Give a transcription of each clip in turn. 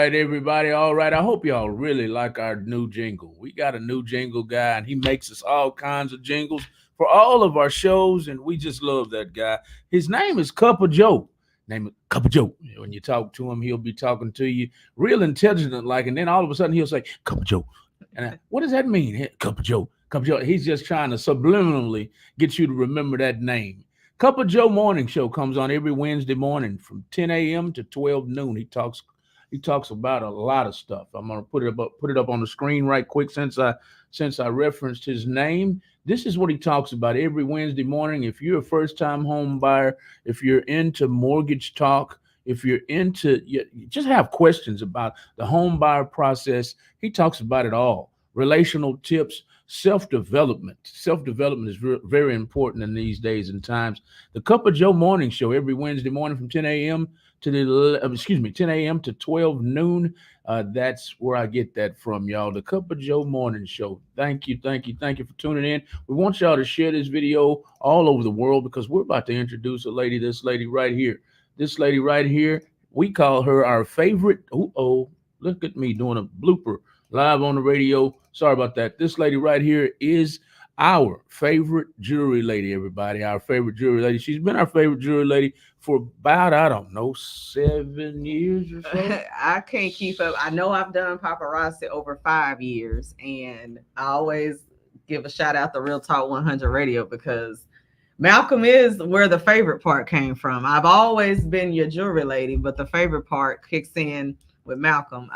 right, everybody. All right. I hope y'all really like our new jingle. We got a new jingle guy, and he makes us all kinds of jingles for all of our shows, and we just love that guy. His name is Cup of Joe. Name it Cup of Joe. When you talk to him, he'll be talking to you real intelligent, like, and then all of a sudden he'll say Cup of Joe. And what does that mean? Hey, Cup of Joe. Cup of Joe. He's just trying to subliminally get you to remember that name. Cup of Joe Morning Show comes on every Wednesday morning from 10 a.m. to 12 noon. He talks about a lot of stuff. I'm gonna put it up on the screen right quick since I referenced his name. This is what he talks about every Wednesday morning. If you're a first time home buyer, if you're into mortgage talk, if you're into you just have questions about the home buyer process, he talks about it all. Relational tips, self development. Self development is very important in these days and times. The Cup of Joe Morning Show every Wednesday morning from 10 a.m. to 10 a.m. to 12 noon. That's where I get that from, y'all. The Cup of Joe Morning Show. Thank you, thank you, thank you for tuning in. We want y'all to share this video all over the world because we're about to introduce a lady. This lady right here. This lady right here. We call her our favorite. Oh, look at me doing a blooper live on the radio. Sorry about that. This lady right here is our favorite jewelry lady, everybody. Our favorite jewelry lady. She's been our favorite jewelry lady for about, I don't know, 7 years or so. I can't keep up. I know I've done paparazzi over 5 years, and I always give a shout out to Real Talk 100 Radio because Malcolm is where the favorite part came from. I've always been your jewelry lady, but the favorite part kicks in with Malcolm.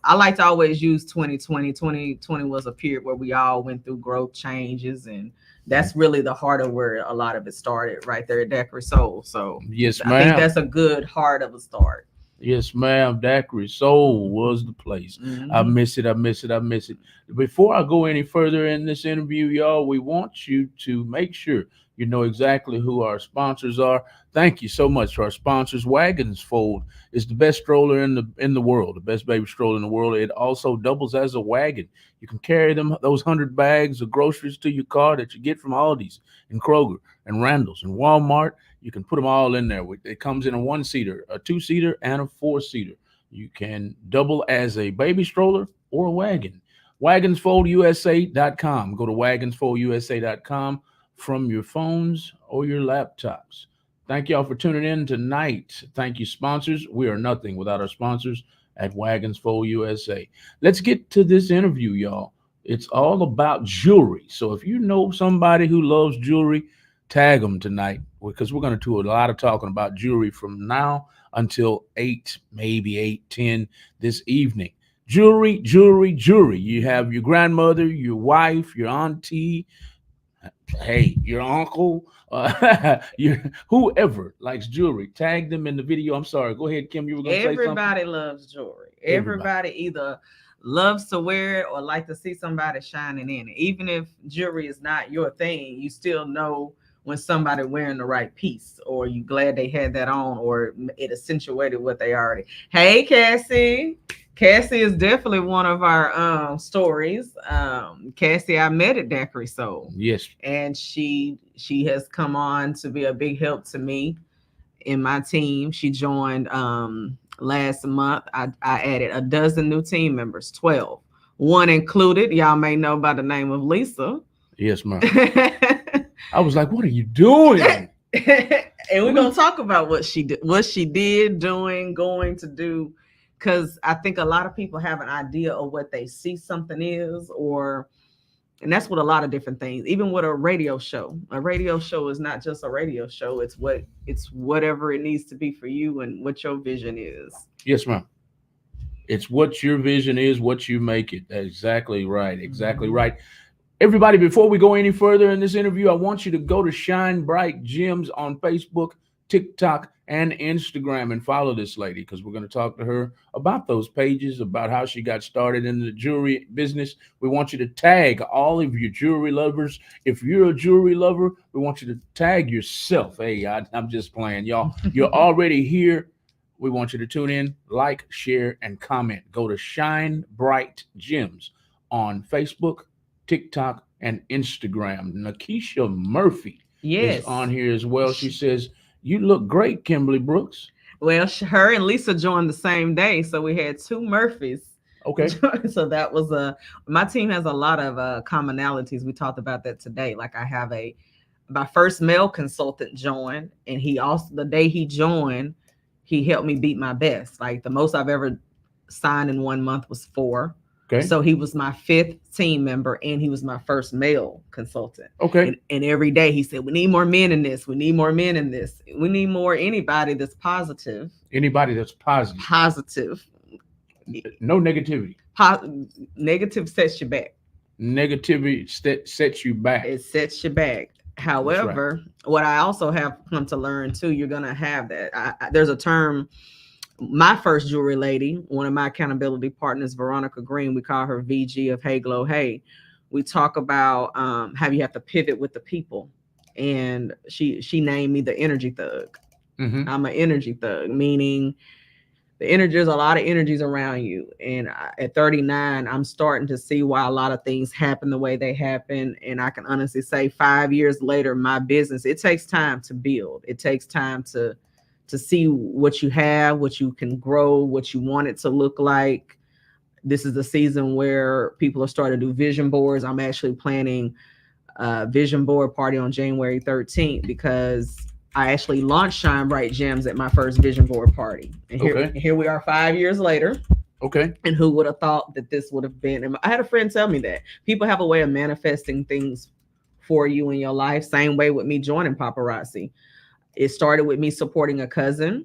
I like to always use 2020. 2020 was a period where we all went through growth changes, and that's really the heart of where a lot of it started, right there at Daiquiri Soul. So Yes, I think ma'am. that's a good heart of a start. Yes, ma'am. Daiquiri Soul was the place. I Hmm. miss it. I miss it. I miss it. Before I go any further in this interview, y'all, we want you to make sure you know exactly who our sponsors are. Thank you so much to our sponsors. Wagons Fold is the best stroller in the world, the best baby stroller in the world. It also doubles as a wagon. You can carry those 100 bags of groceries to your car that you get from Aldi's and Kroger and Randall's and Walmart. You can put them all in there. It comes in a one-seater, a two-seater, and a four-seater. You can double as a baby stroller or a wagon. Wagonsfoldusa.com. Go to wagonsfoldusa.com from your phones or your laptops. Thank y'all for tuning in tonight. Thank you, sponsors. We are nothing without our sponsors at Wagons Fold USA. Let's get to this interview, y'all. It's all about jewelry. So if you know somebody who loves jewelry, tag them tonight because we're going to do a lot of talking about jewelry from now until 8, maybe 8:10 this evening. Jewelry, jewelry, jewelry. You have your grandmother, your wife, your auntie, hey, your uncle, your whoever likes jewelry. Tag them in the video. I'm sorry. Go ahead, Kim. You were going to say something? Everybody loves jewelry. Everybody. Everybody either loves to wear it or like to see somebody shining in it. Even if jewelry is not your thing, you still know when somebody wearing the right piece, or you glad they had that on, or it accentuated what they already. Hey, Cassie. Cassie is definitely one of our stories. Cassie, I met at Daiquiri Soul, Yes. and she has come on to be a big help to me in my team. She joined last month. I added a dozen new team members, 12. One included, y'all may know by the name of Lisa. Yes, ma'am. I was like, what are you doing? And we're gonna talk about what she did, doing, going to do, because I think a lot of people have an idea of what they see something is, or and that's what a lot of different things. Even with a radio show is not just a radio show. It's whatever it needs to be for you and what your vision is. Yes, ma'am. It's what your vision is, what you make it. That's exactly right. Exactly Mhm. right. Everybody, before we go any further in this interview, I want you to go to Shine Bright Gemzz on Facebook, TikTok, and Instagram and follow this lady because we're going to talk to her about those pages, about how she got started in the jewelry business. We want you to tag all of your jewelry lovers. If you're a jewelry lover, we want you to tag yourself. Hey, I'm just playing, y'all. You're already here. We want you to tune in, like, share, and comment. Go to Shine Bright Gemzz on Facebook, TikTok, and Instagram. Nakisha Murphy is Yes. on here as well. She says, you look great, Kimberly Brooks. Well, her and Lisa joined the same day, so we had two Murphys. Okay. So that was my team has a lot of commonalities. We talked about that today. Like I have my first male consultant joined, and he also, the day he joined, he helped me beat my best. Like the most I've ever signed in 1 month was 4. Okay. So he was my 5th team member, and he was my first male consultant. Okay. And every day he said, we need more men in this. We need more men in this. We need more anybody that's positive. Anybody that's positive. Positive. No negativity. Negative sets you back. Negativity sets you back. It sets you back. However, what I also have come to learn too, you're going to have that. There's a term, my first jewelry lady, one of my accountability partners, Veronica Green, we call her VG of Hey Glow Hey. We talk about how you have to pivot with the people. And she named me the energy thug. Mm-hmm. I'm an energy thug, meaning there's a lot of energies around you. And at 39, I'm starting to see why a lot of things happen the way they happen. And I can honestly say 5 years later, my business, it takes time to build. It takes time to see what you have, what you can grow, what you want it to look like. This is the season where people are starting to do vision boards. I'm actually planning a vision board party on January 13th because I actually launched Shine Bright Gems at my first vision board party. And here we are 5 years later. Okay. And who would have thought that this would have been? And I had a friend tell me that people have a way of manifesting things for you in your life. Same way with me joining paparazzi. It started with me supporting a cousin.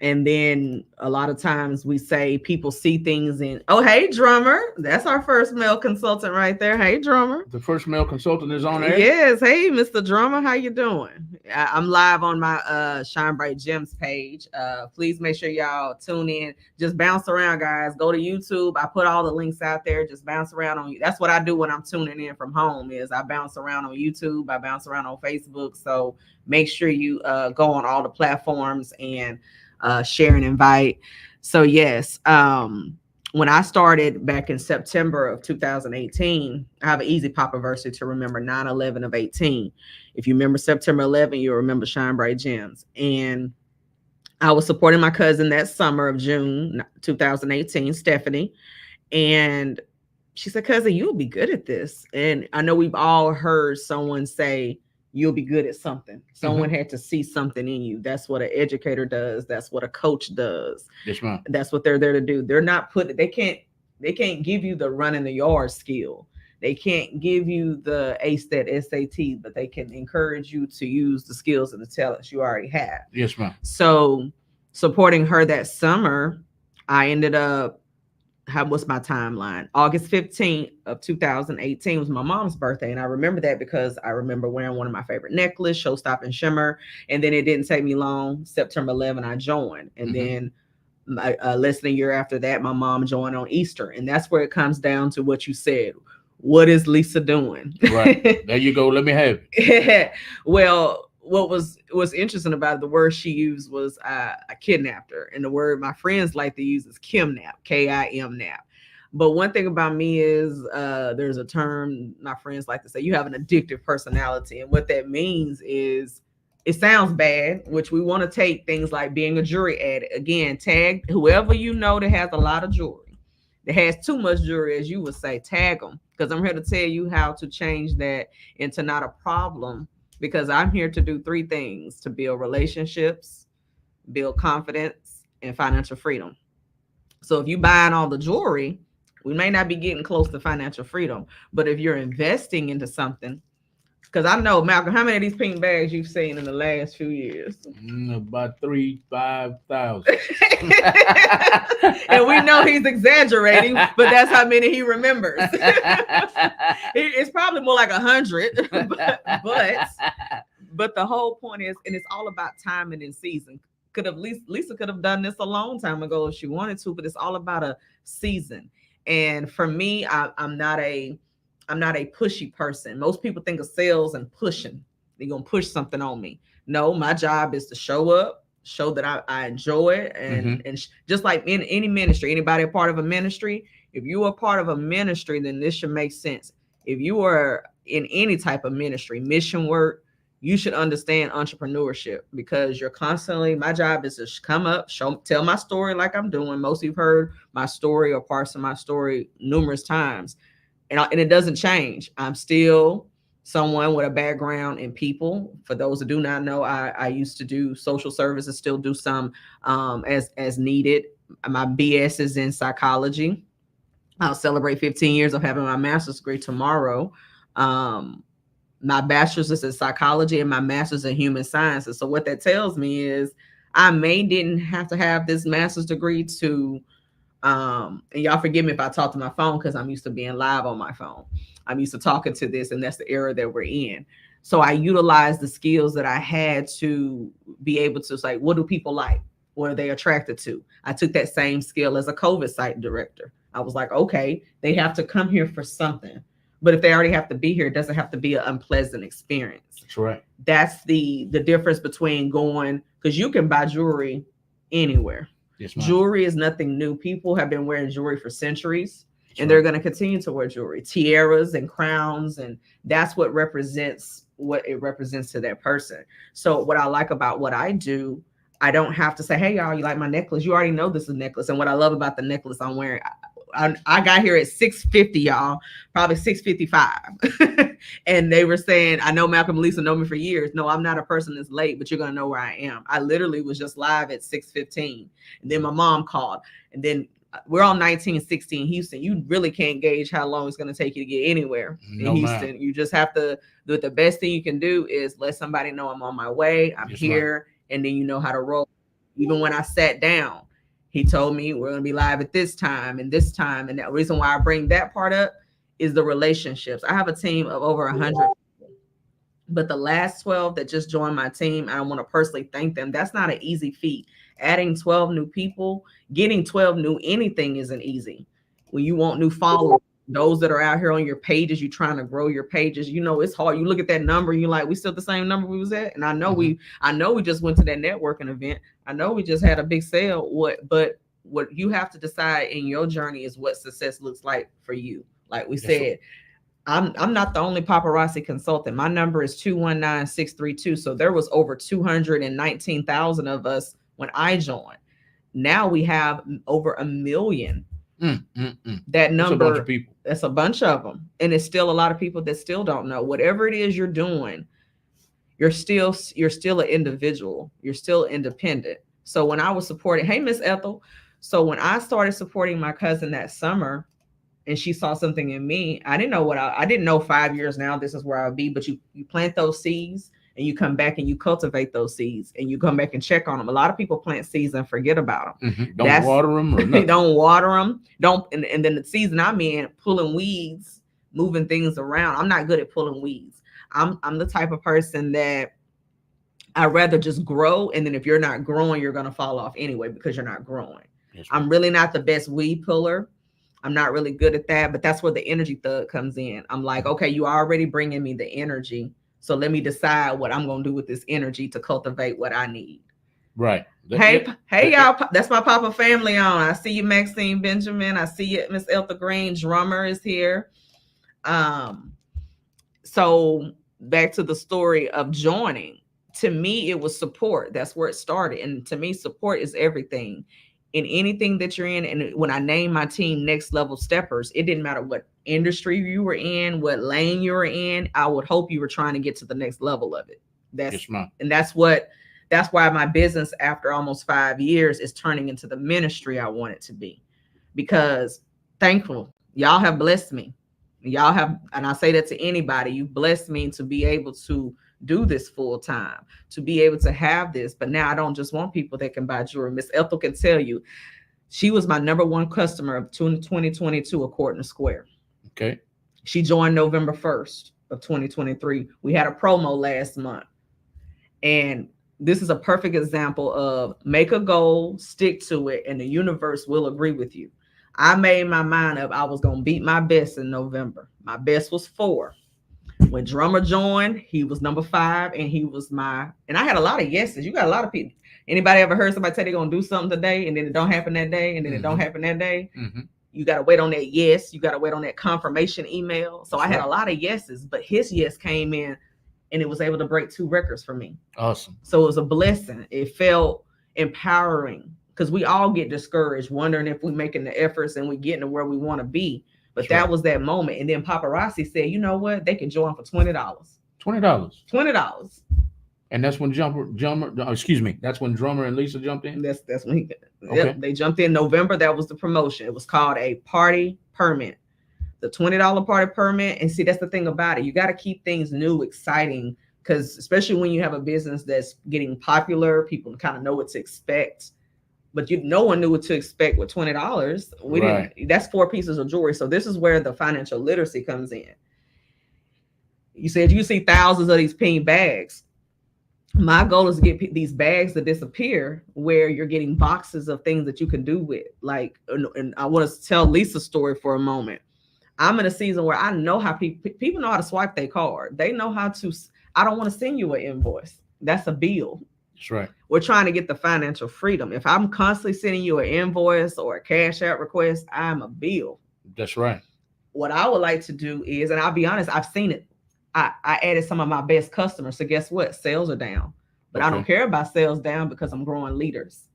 And then a lot of times we say people see things in, oh, hey, drummer. That's our first male consultant right there. Hey, drummer. The first male consultant is on air? Yes. Hey, Mr. Drummer. How you doing? I'm live on my Shine Bright Gems page. Please make sure y'all tune in. Just bounce around, guys. Go to YouTube. I put all the links out there. Just bounce around on you. That's what I do when I'm tuning in from home is I bounce around on YouTube. I bounce around on Facebook. So make sure you go on all the platforms and share and invite. So yes, when I started back in September of 2018, I have an easy pop-versary to remember 9/11 of 18. If you remember September 11, you'll remember Shine Bright Gems. And I was supporting my cousin that summer of June 2018, Stephanie. And she said, cousin, you'll be good at this. And I know we've all heard someone say, you'll be good at something. Someone had to see something in you. That's what an educator does. That's what a coach does. Yes, ma'am. That's what they're there to do. They're not they can't give you the run in the yard skill. They can't give you the ace that SAT, but they can encourage you to use the skills and the talents you already have. Yes, ma'am. So supporting her that summer, I ended up, what's my timeline? August 15th of 2018 was my mom's birthday. And I remember that because I remember wearing one of my favorite necklaces, Showstop and Shimmer. And then it didn't take me long. September 11, I joined. And then less than a year after that, my mom joined on Easter. And that's where it comes down to what you said. What is Lisa doing? Right. There you go. Let me have it. Well, what's interesting about it, the word she used was I kidnapped her, and the word my friends like to use is Kimnap, K-I-M-nap. But one thing about me is there's a term my friends like to say, you have an addictive personality, and what that means is it sounds bad, which we want to take things like being a jewelry addict. Again, tag whoever you know that has a lot of jewelry, that has too much jewelry, as you would say, tag them, because I'm here to tell you how to change that into not a problem. Because I'm here to do 3 things: to build relationships, build confidence, and financial freedom. So if you're buying all the jewelry, we may not be getting close to financial freedom. But if you're investing into something, because I know, Malcolm, how many of these pink bags you've seen in the last few years? About 5,000. And we know he's exaggerating, but that's how many he remembers. It's probably more like 100, but the whole point is, and it's all about timing and season. Lisa could have done this a long time ago if she wanted to, but it's all about a season. And for me, I'm not a pushy person. Most people think of sales and pushing. They're going to push something on me. No, my job is to show up, show that I enjoy it. And just like in any ministry, anybody a part of a ministry, if you are part of a ministry, then this should make sense. If you are in any type of ministry, mission work, you should understand entrepreneurship, because you're constantly, my job is to come up, tell my story like I'm doing. Most of you've heard my story or parts of my story numerous times. And it doesn't change. I'm still someone with a background in people. For those that do not know, I used to do social services, still do some as needed. My BS is in psychology. I'll celebrate 15 years of having my master's degree tomorrow. My bachelor's is in psychology and my master's in human sciences. So what that tells me is I didn't have to have this master's degree to, and y'all forgive me if I talk to my phone because I'm used to being live on my phone. I'm used to talking to this, and that's the era that we're in. So I utilized the skills that I had to be able to say, what do people like? What are they attracted to? I took that same skill as a COVID site director. I was like, okay, they have to come here for something. But if they already have to be here, it doesn't have to be an unpleasant experience. That's right. That's the difference between going, because you can buy jewelry anywhere. Yes, jewelry is nothing new. People have been wearing jewelry for centuries, and they're going to continue to wear jewelry, tiaras and crowns, and that's what it represents to that person. So what I like about what I do, I don't have to say, hey, y'all, you like my necklace? You already know this is a necklace. And what I love about the necklace I'm wearing, I got here at 6:50, y'all, probably 6:55. And they were saying, I know Malcolm and Lisa know me for years. No, I'm not a person that's late, but you're going to know where I am. I literally was just live at 6:15. And then my mom called. And then we're on 1916 Houston. You really can't gauge how long it's going to take you to get anywhere in Houston. Man. You just have to do it. The best thing you can do is let somebody know I'm on my way. I'm here. Right. And then you know how to roll. Even when I sat down, he told me we're going to be live at this time and this time. And the reason why I bring that part up is the relationships. I have a team of over 100 people, but the last 12 that just joined my team, I want to personally thank them. That's not an easy feat. Adding 12 new people, getting 12 new anything isn't easy. When you want new followers, those that are out here on your pages, you're trying to grow your pages, you know, it's hard. You look at that number and you're like, we still the same number we was at. And I know we just went to that networking event. I know we just had a big sale. But what you have to decide in your journey is what success looks like for you. Like we said, I'm not the only paparazzi consultant. My number is 219-632. So there was over 219,000 of us when I joined. Now we have over 1 million. That number, that's a bunch of them. And it's still a lot of people that still don't know. Whatever it is you're doing, you're still an individual. You're still independent. So when I was supporting, hey, Miss Ethel. So when I started supporting my cousin that summer and she saw something in me, I didn't know I didn't know 5 years now, this is where I'll be, but you plant those seeds and you come back and you cultivate those seeds and you come back and check on them. A lot of people plant seeds and forget about them. Don't water them. Or they don't water them. And then the season I'm in, pulling weeds, moving things around. I'm not good at pulling weeds. I'm the type of person that I'd rather just grow. And then if you're not growing, you're going to fall off anyway because you're not growing. Yes, I'm really not the best weed puller. I'm not really good at that, but that's where the energy thug comes in. I'm like, okay, you are already bringing me the energy. So let me decide what I'm going to do with this energy to cultivate what I need. Right. Hey, y'all. That's my Papa family on. I see you, Maxine Benjamin. I see you, Miss Eltha Green. Drummer is here. So back to the story of joining. To me, it was support. That's where it started. And to me, support is everything. In anything that you're in. And when I named my team Next Level Steppers, it didn't matter what industry you were in, what lane you were in. I would hope you were trying to get to the next level of it. That's why my business after almost 5 years is turning into the ministry I want it to be, because thankful y'all have blessed me. Y'all have, and I say that to anybody, you've blessed me to be able to do this full time, to be able to have this. But now I don't just want people that can buy jewelry. Miss Ethel can tell you, she was my number one customer of 2022 at Courtney Square. Okay. She joined November 1st of 2023. We had a promo last month. And this is a perfect example of make a goal, stick to it, and the universe will agree with you. I made my mind up. I was going to beat my best in November. My best was 4. When Drummer joined, he was number 5, and he was and I had a lot of yeses. You got a lot of people. Anybody ever heard somebody say they're going to do something today, and then it don't happen that day, and then it don't happen that day? You got to wait on that yes. You got to wait on that confirmation email. So I had a lot of yeses, but his yes came in and it was able to break 2 records for me. Awesome. So it was a blessing. It felt empowering because we all get discouraged, wondering if we're making the efforts and we getting to where we want to be. But That's that right. was that moment. And then paparazzi said, you know what? They can join for $20. $20. $20. And that's when excuse me, that's when Drummer and Lisa jumped in. That's when Okay. they jumped in November. That was the promotion. It was called a party permit. The $20 party permit. And see, that's the thing about it. You got to keep things new, exciting, because especially when you have a business that's getting popular, people kind of know what to expect. But no one knew what to expect with $20. We Right. didn't. That's 4 pieces of jewelry. So this is where the financial literacy comes in. You said you see thousands of these pink bags. My goal is to get these bags to disappear where you're getting boxes of things that you can do with. Like, and I want to tell Lisa's story for a moment. I'm in a season where I know how people know how to swipe their card. They know how to. I don't want to send you an invoice. That's a bill. That's right. We're trying to get the financial freedom. If I'm constantly sending you an invoice or a cash out request, I'm a bill. That's right. What I would like to do is, and I'll be honest, I've seen it. I added some of my best customers. So guess what? Sales are down. But I don't care about sales down because I'm growing leaders.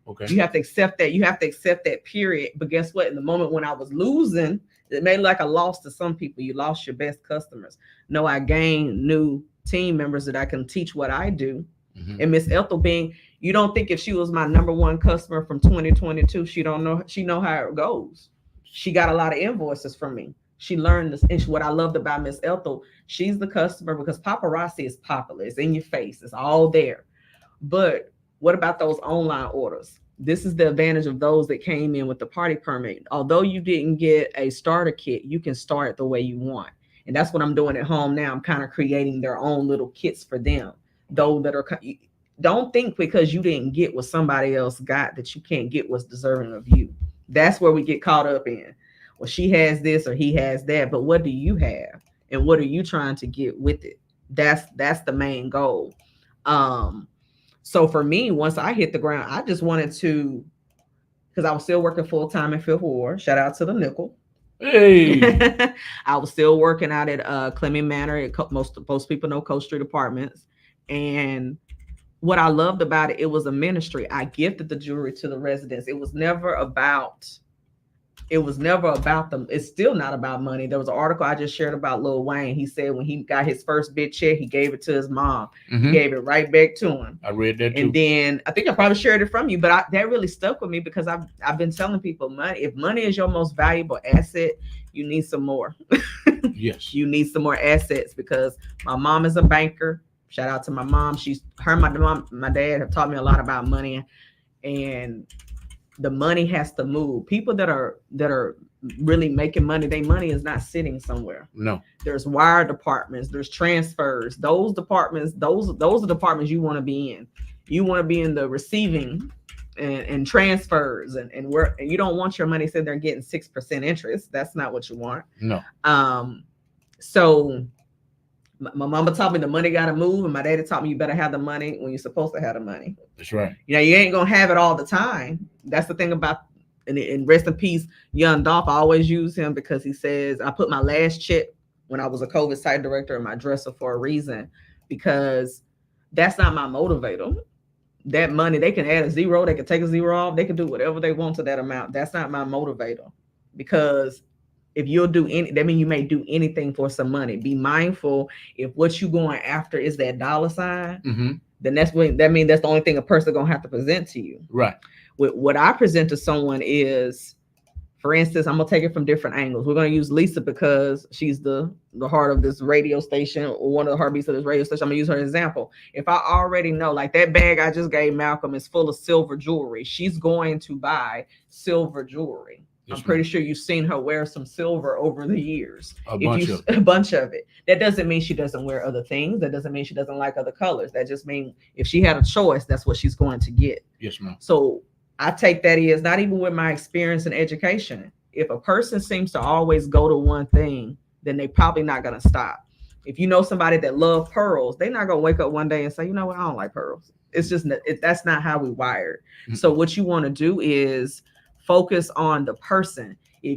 Okay. You have to accept that. You have to accept that, period. But guess what? In the moment when I was losing, it made like a loss to some people. You lost your best customers. No, I gained new team members that I can teach what I do. Mm-hmm. And Miss Ethel being, you don't think if she was my number one customer from 2022, she know how it goes. She got a lot of invoices from me. She learned this. And what I loved about Miss Ethel, she's the customer because paparazzi is popular. It's in your face. It's all there. But what about those online orders? This is the advantage of those that came in with the party permit. Although you didn't get a starter kit, you can start the way you want. And that's what I'm doing at home now. I'm kind of creating their own little kits for them. Those that are, don't think because you didn't get what somebody else got that you can't get what's deserving of you. That's where we get caught up in. Well, she has this or he has that, but what do you have? And what are you trying to get with it? That's the main goal. So for me, once I hit the ground, I just wanted to, because I was still working full time in Fifth Ward. Shout out to the nickel. Hey, I was still working out at Clemmy Manor. Most people know Coast Street Apartments. And what I loved about it, it was a ministry. I gifted the jewelry to the residents. It was never about them. It's still not about money. There was an article I just shared about Lil Wayne. He said when he got his first big check, he gave it to his mom. Mm-hmm. He gave it right back to him. I read that too. And then I think I probably shared it from you, but that really stuck with me because I've been telling people, if money is your most valuable asset, you need some more. Yes. You need some more assets because my mom is a banker. Shout out to my mom. My dad have taught me a lot about money, and the money has to move. People that are really making money, their money is not sitting somewhere. No. There's wire departments, there's transfers. Those departments, those are departments you want to be in. You want to be in the receiving and transfers and you don't want your money sitting there getting 6% interest. That's not what you want. No. So my mama taught me the money got to move, and my daddy taught me you better have the money when you're supposed to have the money. That's right. You ain't gonna have it all the time. That's the thing about, and rest in peace, Young Dolph. I always use him because he says I put my last check when I was a COVID site director in my dresser for a reason, because that's not my motivator. That money, they can add a zero, they can take a zero off, they can do whatever they want to that amount. That's not my motivator, because if you'll do that means you may do anything for some money. Be mindful if what you're going after is that dollar sign, mm-hmm. then that means that's the only thing a person gonna have to present to you. Right. What I present to someone is, for instance, I'm gonna take it from different angles. We're gonna use Lisa because she's the heart of this radio station, or one of the heartbeats of this radio station. I'm gonna use her example. If I already know, like that bag I just gave Malcolm is full of silver jewelry, she's going to buy silver jewelry. I'm pretty sure you've seen her wear some silver over the years. A bunch of it. That doesn't mean she doesn't wear other things. That doesn't mean she doesn't like other colors. That just means if she had a choice, that's what she's going to get. Yes, ma'am. So I take that as, not even with my experience in education, if a person seems to always go to one thing, then they probably not going to stop. If you know somebody that loves pearls, they're not going to wake up one day and say, you know what, I don't like pearls. It's just, that's not how we wired. Mm-hmm. So what you want to do is focus on the person.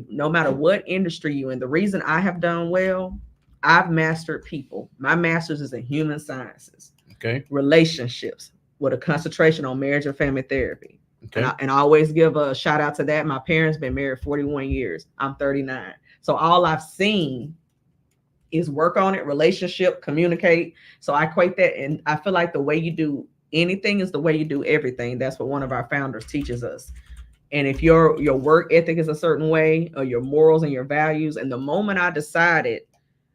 No matter what industry you're in, the reason I have done well, I've mastered people. My master's is in human sciences, Okay. relationships, with a concentration on marriage and family therapy. Okay. And I always give a shout out to that. My parents been married 41 years. I'm 39. So all I've seen is work on it, relationship, communicate. So I equate that. And I feel like the way you do anything is the way you do everything. That's what one of our founders teaches us. And if your work ethic is a certain way, or your morals and your values, and the moment I decided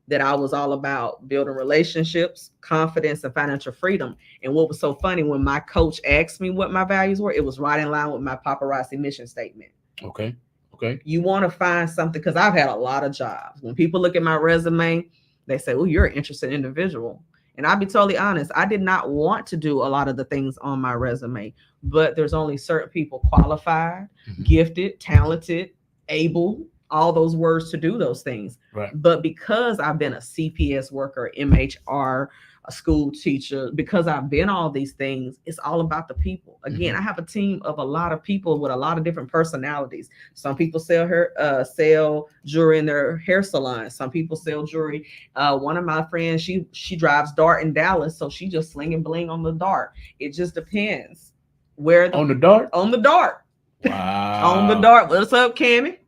that I was all about building relationships, confidence, and financial freedom. And what was so funny, when my coach asked me what my values were, it was right in line with my paparazzi mission statement. Okay. Okay. You want to find something, because I've had a lot of jobs. When people look at my resume, they say, "Oh, you're an interested individual." And I'll be totally honest, I did not want to do a lot of the things on my resume, but there's only certain people qualified, gifted, talented, able, all those words to do those things. Right. But because I've been a CPS worker, MHR, a school teacher, because I've been all these things, it's all about the people. Again, I have a team of a lot of people with a lot of different personalities. Some people sell jewelry in their hair salon. Some people sell jewelry. One of my friends, she drives Dart in Dallas, so she just slinging bling on the Dart. It just depends where on the Dart. On the Dart. Wow. On the Dart. What's up, Cammy?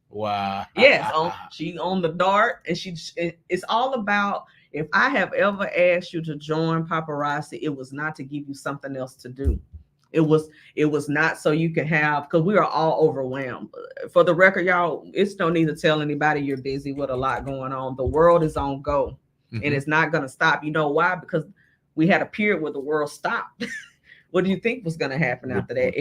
Wow. Yes, she on the Dart, and it's all about. If I have ever asked you to join paparazzi, it was not to give you something else to do. It was not so you can have, because we are all overwhelmed. For the record, y'all, it's no need to tell anybody you're busy with a lot going on. The world is on go, and it's not going to stop. You know why? Because we had a period where the world stopped. What do you think was going to happen after that?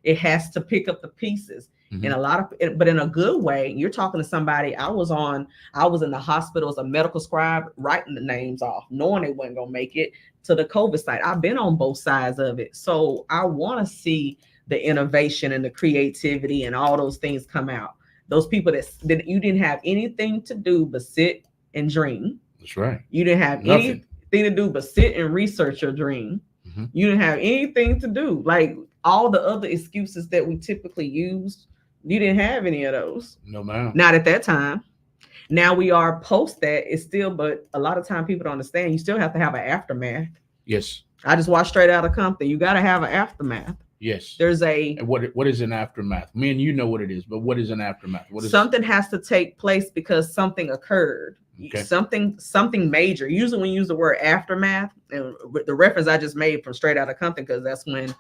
It has to pick up the pieces. In a lot of, but in a good way. You're talking to somebody. I was in the hospital as a medical scribe, writing the names off, knowing they wasn't gonna make it to the COVID site. I've been on both sides of it, so I want to see the innovation and the creativity and all those things come out. Those people that you didn't have anything to do but sit and dream. That's right. You didn't have anything to do but sit and research your dream. You didn't have anything to do, like all the other excuses that we typically use. You didn't have any of those. No, ma'am. Not at that time. Now we are post that. It's still, but a lot of time people don't understand. You still have to have an aftermath. Yes. I just watched Straight Outta Compton. You got to have an aftermath. Yes. There's and what is an aftermath? Me and you know what it is, but what is an aftermath? Something has to take place because something occurred. Okay. Something major. Usually when you use the word aftermath, and the reference I just made from Straight Outta Compton, because that's when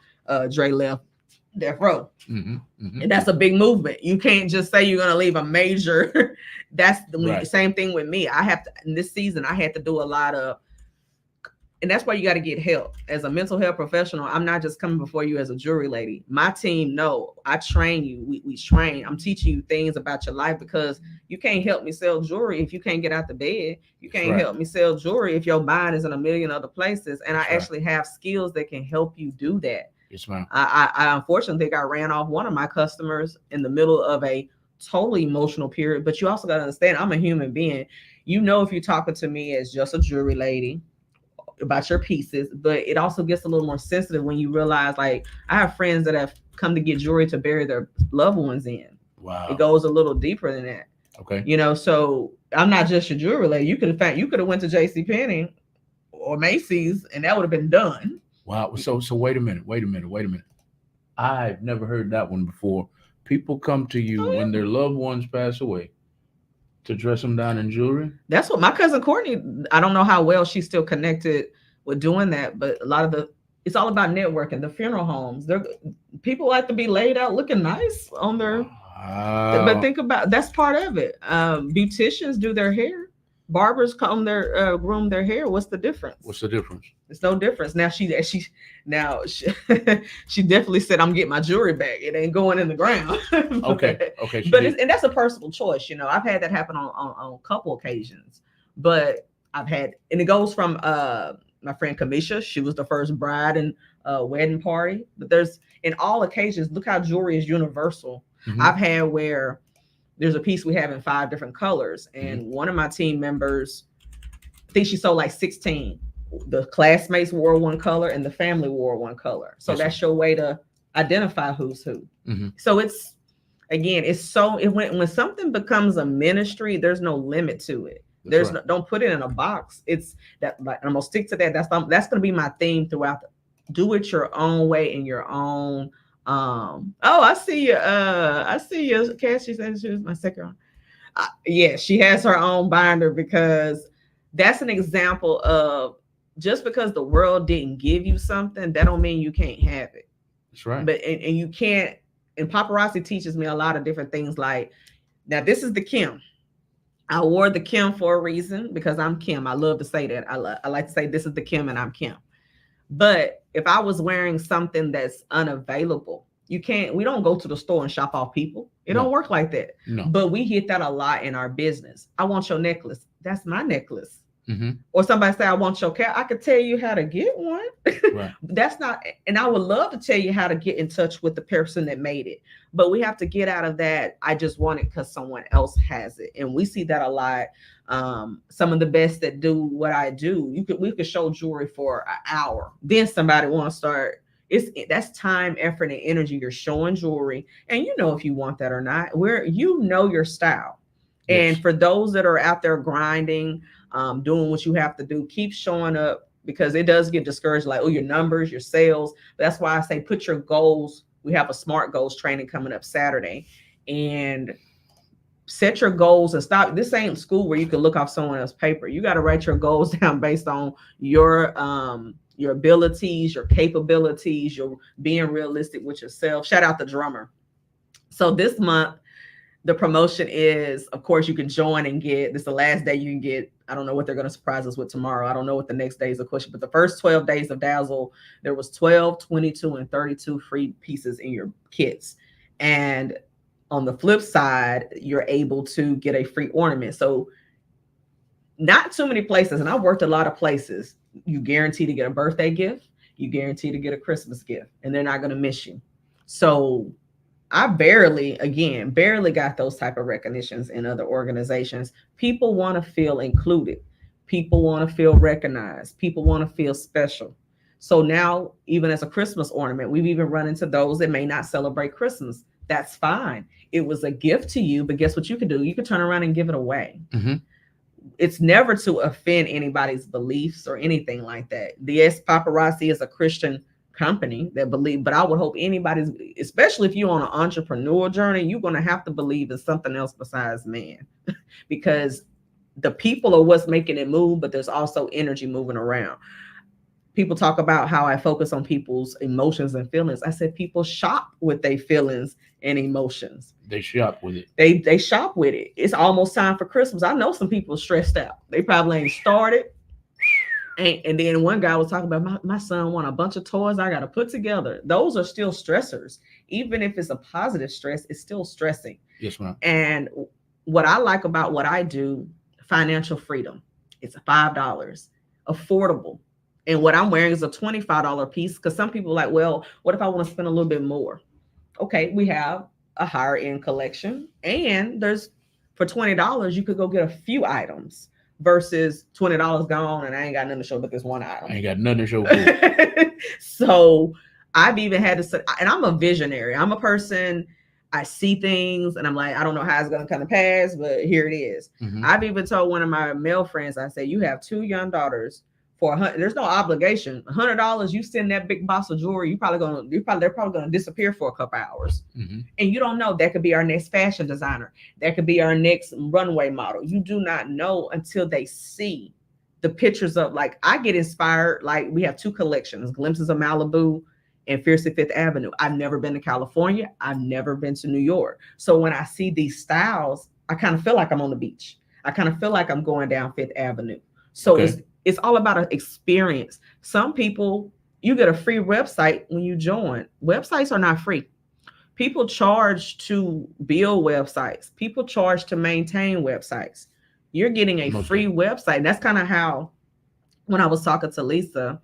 Dre left Death Row. And that's a big movement. You can't just say you're going to leave a major. That's the same thing with me. I have to, in this season, I had to do a lot of, and that's why you got to get help. As a mental health professional, I'm not just coming before you as a jewelry lady. My team, no, I train you. We train. I'm teaching you things about your life, because you can't help me sell jewelry if you can't get out the bed. You can't help me sell jewelry if your mind is in a million other places. And I actually have skills that can help you do that. Yes, ma'am. I unfortunately think I ran off one of my customers in the middle of a totally emotional period. But you also got to understand, I'm a human being. You know, if you're talking to me as just a jewelry lady about your pieces, but it also gets a little more sensitive when you realize, like, I have friends that have come to get jewelry to bury their loved ones in. Wow. It goes a little deeper than that. Okay. You know, so I'm not just your jewelry lady. You could have went to JCPenney or Macy's, and that would have been done. Wow. So wait a minute. I've never heard that one before. People come to you when their loved ones pass away to dress them down in jewelry. That's what my cousin Courtney, I don't know how well she's still connected with doing that, but it's all about networking. The funeral homes, people like to be laid out looking nice on their, but think about, that's part of it. Beauticians do their hair. Barbers groom their hair. What's the difference? It's no difference. Now she definitely said, I'm getting my jewelry back. It ain't going in the ground. Okay. But and that's a personal choice. You know, I've had that happen on a couple occasions, but and it goes from my friend Kamisha. She was the first bride in a wedding party, but in all occasions, look how jewelry is universal. I've had where there's a piece we have in 5 different colors. And one of my team members, I think she sold like 16. The classmates wore one color and the family wore one color. So that's your way to identify who's who. So when something becomes a ministry, there's no limit to it. There's no, don't put it in a box. It's that, like, I'm gonna stick to that. That's gonna be my theme throughout. Do it your own way in your own. Oh, I see you. I see you. Cassie said she was my second. Yeah, she has her own binder because that's an example of just because the world didn't give you something, that don't mean you can't have it. That's right. But and you can't. And paparazzi teaches me a lot of different things. Like, now this is the Kim. I wore the Kim for a reason because I'm Kim. I love to say that. I like to say this is the Kim and I'm Kim. But if I was wearing something that's unavailable, we don't go to the store and shop off people. It don't work like that. No. But we hit that a lot in our business. I want your necklace. That's my necklace. Mm-hmm. Or somebody say, I want your cat. I could tell you how to get one. Right. That's not, and I would love to tell you how to get in touch with the person that made it. But we have to get out of that. I just want it because someone else has it. And we see that a lot. Some of the best that do what I do, we could show jewelry for an hour. Then somebody want to start. That's time, effort, and energy. You're showing jewelry, and you know if you want that or not. You know your style. Yes. And for those that are out there grinding, doing what you have to do, keep showing up, because it does get discouraged. Like, oh, your numbers, your sales. That's why I say put your goals. We have a SMART goals training coming up Saturday, and set your goals and stop. This ain't school where you can look off someone else's paper. You got to write your goals down based on your abilities, your capabilities, your being realistic with yourself. Shout out the drummer. So this month, the promotion is, of course, you can join and get, this is the last day you can get, I don't know what they're going to surprise us with tomorrow. I don't know what the next day is a question, but the first 12 days of Dazzle, there was 12, 22, and 32 free pieces in your kits. And on the flip side, you're able to get a free ornament. So not too many places, and I've worked a lot of places, you guarantee to get a birthday gift, you guarantee to get a Christmas gift, and they're not going to miss you. So I barely got those type of recognitions in other organizations. People want to feel included. People want to feel recognized. People want to feel special. So now, even as a Christmas ornament, we've even run into those that may not celebrate Christmas. That's fine. It was a gift to you, but guess what you could do? You could turn around and give it away. Mm-hmm. It's never to offend anybody's beliefs or anything like that. Yes, Paparazzi is a Christian company that believe, but I would hope anybody's, especially if you're on an entrepreneurial journey, you're going to have to believe in something else besides man, because the people are what's making it move, but there's also energy moving around. People talk about how I focus on people's emotions and feelings. I said people shop with their feelings and emotions. They shop with it. They shop with it. It's almost time for Christmas. I know some people are stressed out. They probably ain't started. And then one guy was talking about my son want a bunch of toys I got to put together. Those are still stressors. Even if it's a positive stress, it's still stressing. Yes, ma'am. And what I like about what I do, financial freedom. It's $5, affordable. And what I'm wearing is a $25 piece, because some people are like, well, what if I want to spend a little bit more? Okay, we have a higher end collection, and there's, for $20, you could go get a few items versus $20 gone and I ain't got nothing to show but this one item. I ain't got nothing to show for. So I've even had to say, and I'm a visionary. I'm a person, I see things and I'm like, I don't know how it's going to kind of pass, but here it is. Mm-hmm. I've even told one of my male friends, I say, you have 2 young daughters. For there's no obligation. $100, you send that big box of jewelry, they're probably gonna disappear for a couple hours. Mm-hmm. And you don't know, that could be our next fashion designer. That could be our next runway model. You do not know until they see the pictures of, like, I get inspired. Like, we have 2 collections, Glimpses of Malibu and Fiercely Fifth Avenue. I've never been to California. I've never been to New York. So when I see these styles, I kind of feel like I'm on the beach. I kind of feel like I'm going down Fifth Avenue. So it's all about an experience. Some people, you get a free website when you join. Websites are not free. People charge to build websites. People charge to maintain websites. You're getting a free website. And that's kind of how, when I was talking to Lisa,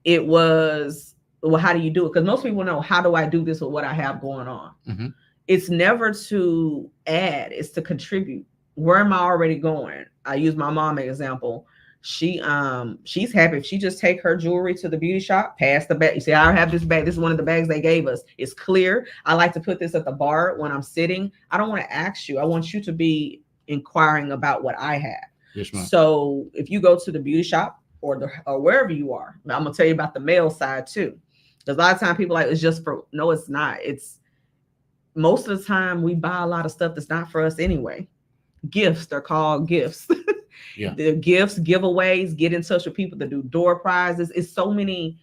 it was, well, how do you do it? Because most people know, how do I do this with what I have going on? Mm-hmm. It's never to add, it's to contribute. Where am I already going? I use my mom as an example. She's happy if she just take her jewelry to the beauty shop, pass the bag. You see, I have this bag. This is one of the bags they gave us. It's clear. I like to put this at the bar when I'm sitting. I don't want to ask you. I want you to be inquiring about what I have. Yes, ma'am. So if you go to the beauty shop or wherever you are, I'm gonna tell you about the male side too. Because a lot of times people are like it's just for no, it's not. It's most of the time we buy a lot of stuff that's not for us anyway. Gifts, they're called gifts. Yeah. The gifts, giveaways, get in touch with people that do door prizes. It's so many.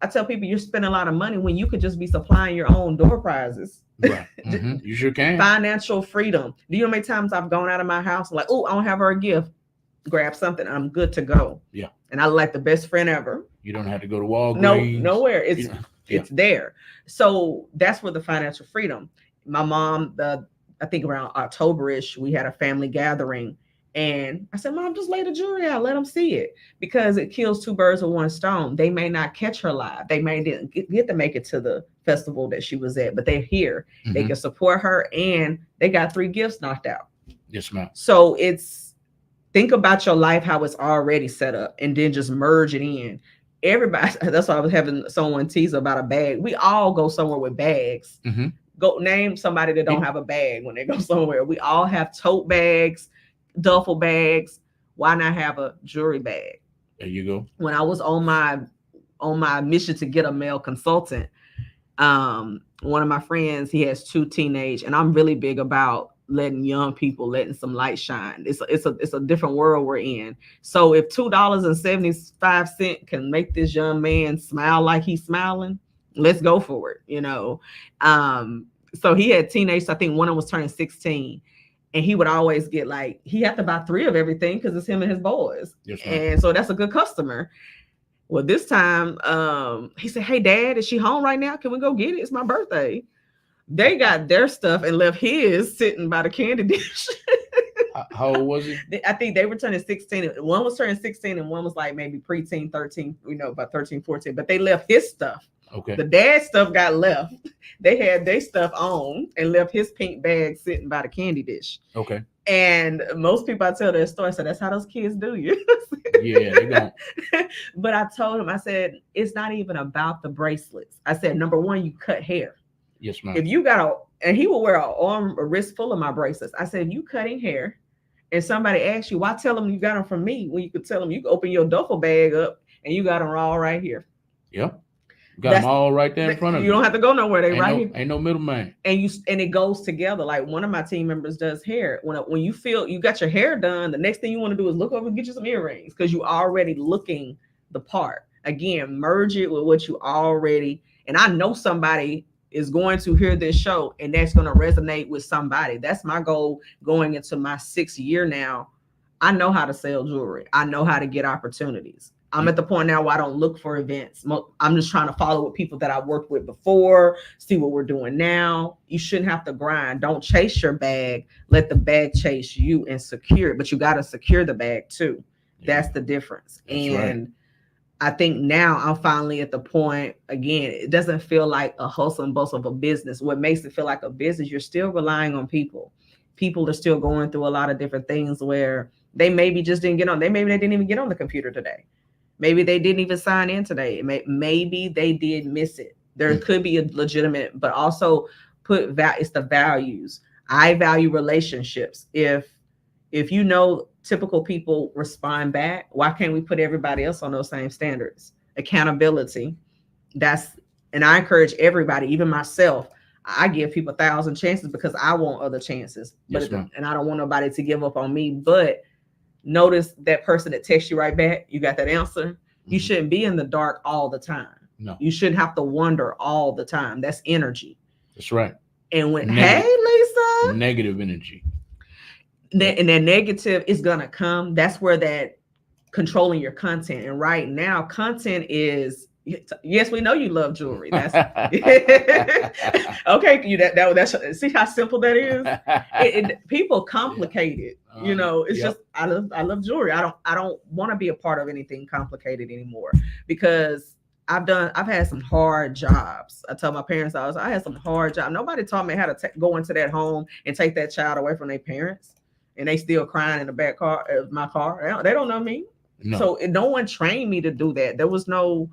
I tell people you're spending a lot of money when you could just be supplying your own door prizes. Right. You sure can. Financial freedom. Do you know how many times I've gone out of my house like, oh, I don't have her a gift. Grab something. I'm good to go. Yeah. And I like the best friend ever. You don't have to go to Walgreens. No, nowhere. It's Yeah. it's there. So that's where the financial freedom. My mom, I think around October-ish, we had a family gathering. And I said, Mom, just lay the jewelry out, let them see it, because it kills two birds with one stone. They may not catch her live. They may didn't get to make it to the festival that she was at, but they're here. They can support her, and they got 3 gifts knocked out. Yes, ma'am. So it's think about your life, how it's already set up, and then just merge it in. Everybody, that's why I was having someone tease about a bag. We all go somewhere with bags. Go name somebody that don't have a bag when they go somewhere. We all have tote bags, duffel bags. Why not have a jewelry bag? There you go. When I was on my mission to get a male consultant, one of my friends, he has 2 teenage, and I'm really big about letting young people letting some light shine. It's a different world we're in. So if $2.75 can make this young man smile like he's smiling, let's go for it. So he had teenagers. I think one of them was turning 16. And he would always get like, he had to buy 3 of everything because it's him and his boys. Yes, and so that's a good customer. Well, this time he said, hey, Dad, is she home right now? Can we go get it? It's my birthday. They got their stuff and left his sitting by the candy dish. How old was he? I think they were turning 16. One was turning 16 and one was like maybe preteen, 13, about 13, 14. But they left his stuff. Okay. The dad stuff got left. They had their stuff on and left his pink bag sitting by the candy dish. Okay. And most people I tell their story, so that's how those kids do you. Yeah, they don't. But I told him, I said, it's not even about the bracelets. I said, number one, you cut hair. Yes, ma'am. If you got and he will wear a wrist full of my bracelets. I said, if you cutting hair and somebody asks you, why tell them you got them from me when you could tell them you can open your duffel bag up and you got them all right here. Yep. Got them all right there in front of you. You don't have to go nowhere. They right here. Ain't no middleman. And it goes together. Like one of my team members does hair. When you feel you got your hair done, the next thing you want to do is look over and get you some earrings because you already looking the part. Again, merge it with what you already. And I know somebody is going to hear this show and that's going to resonate with somebody. That's my goal going into my 6th year now. I know how to sell jewelry. I know how to get opportunities. I'm at the point now where I don't look for events. I'm just trying to follow with people that I worked with before, see what we're doing now. You shouldn't have to grind. Don't chase your bag. Let the bag chase you and secure it. But you got to secure the bag too. Yeah. That's the difference. That's and right. I think now I'm finally at the point, again, it doesn't feel like a hustle and bustle of a business. What makes it feel like a business, you're still relying on people. People are still going through a lot of different things where they maybe just didn't get on. Maybe they didn't even get on the computer today. Maybe they didn't even sign in today. Maybe they did miss it. There could be a legitimate, but also it's the values. I value relationships. If typical people respond back, why can't we put everybody else on those same standards? Accountability. And I encourage everybody, even myself. I give people 1,000 chances because I want other chances. Yes, and I don't want nobody to give up on me. But notice that person that texts you right back, you got that answer. You shouldn't be in the dark all the time. No. You shouldn't have to wonder all the time. That's energy. That's right. And hey, Lisa. Negative energy. And that negative is going to come. That's where that controlling your content. And right now, content is, yes, we know you love jewelry. That's okay. That's see how simple that is. People complicate it. It's just I love jewelry. I don't want to be a part of anything complicated anymore because I've had some hard jobs. I tell my parents I had some hard jobs. Nobody taught me how to go into that home and take that child away from their parents, and they still crying in the back car of my car. They don't know me, no. So no one trained me to do that. There was none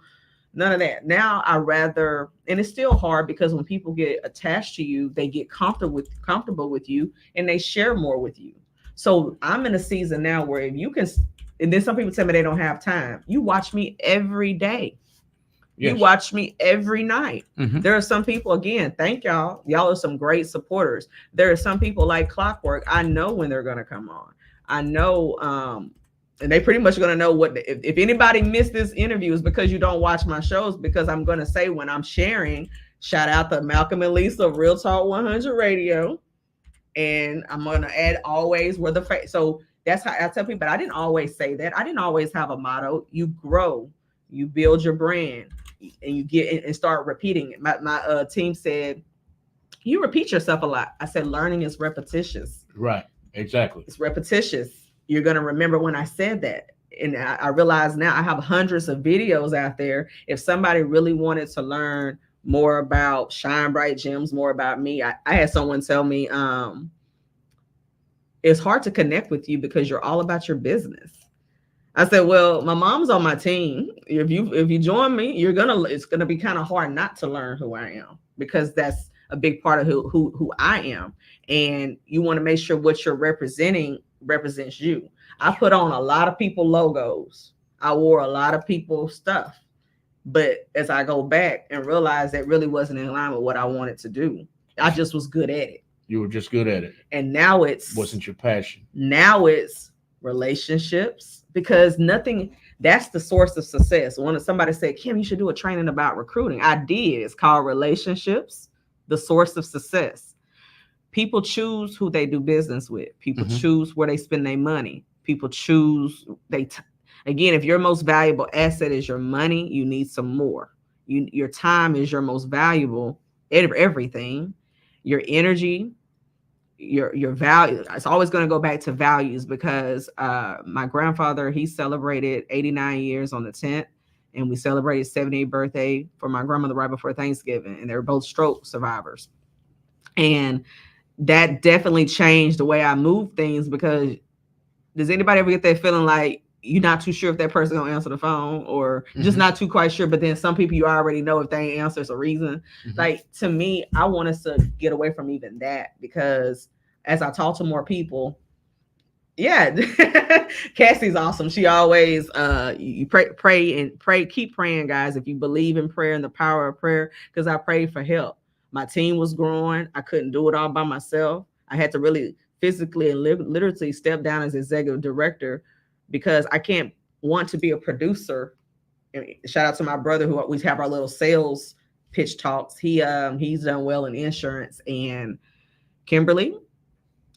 of that. Now I rather, and it's still hard because when people get attached to you, they get comfortable with you and they share more with you. So I'm in a season now where if you can, and then some people tell me they don't have time. You watch me every day. You Yes. watch me every night. Mm-hmm. There are some people, again, thank y'all. Y'all are some great supporters. There are some people like Clockwork. I know when they're going to come on. I know, and they pretty much going to know what, if anybody missed this interview is because you don't watch my shows, because I'm going to say when I'm sharing, shout out to Malcolm and Lisa, Real Talk 100 Radio. And I'm going to add always where the, so that's how I tell people, but I didn't always say that. I didn't always have a motto. You grow, you build your brand, and you get and start repeating it. My team said, you repeat yourself a lot. I said, learning is repetitious. Right. Exactly. It's repetitious. You're going to remember when I said that. And I realize now I have hundreds of videos out there. If somebody really wanted to learn more about Shine Bright Gems, more about me, I had someone tell me, it's hard to connect with you because you're all about your business. I said, well, my mom's on my team. If you join me, it's gonna be kind of hard not to learn who I am, because that's a big part of who I am. And you want to make sure what you're representing represents you. I put on a lot of people logos. I wore a lot of people stuff. But as I go back and realize that really wasn't in line with what I wanted to do, I just was good at it. You were just good at it. And now wasn't your passion. Now it's relationships, because that's the source of success. When somebody said, Kim, you should do a training about recruiting. I did. It's called Relationships, the Source of Success. People choose who they do business with. People choose where they spend their money. People choose, again, if your most valuable asset is your money, you need some more. Your time is your most valuable, everything. Your energy, your value. It's always going to go back to values, because my grandfather, he celebrated 89 years on the 10th, and we celebrated 78th birthday for my grandmother right before Thanksgiving, and they were both stroke survivors. And that definitely changed the way I move things, because does anybody ever get that feeling like you're not too sure if that person gonna answer the phone, or just not too quite sure, but then some people you already know if they ain't answer, it's a reason. Like, to me, I want us to get away from even that, because as I talk to more people, Cassie's awesome. She always you pray, keep praying, guys. If you believe in prayer and the power of prayer, because I prayed for help. My team was growing. I couldn't do it all by myself. I had to really physically and literally step down as executive director, because I can't want to be a producer. And shout out to my brother, who we have our little sales pitch talks. He's done well in insurance. And Kimberly,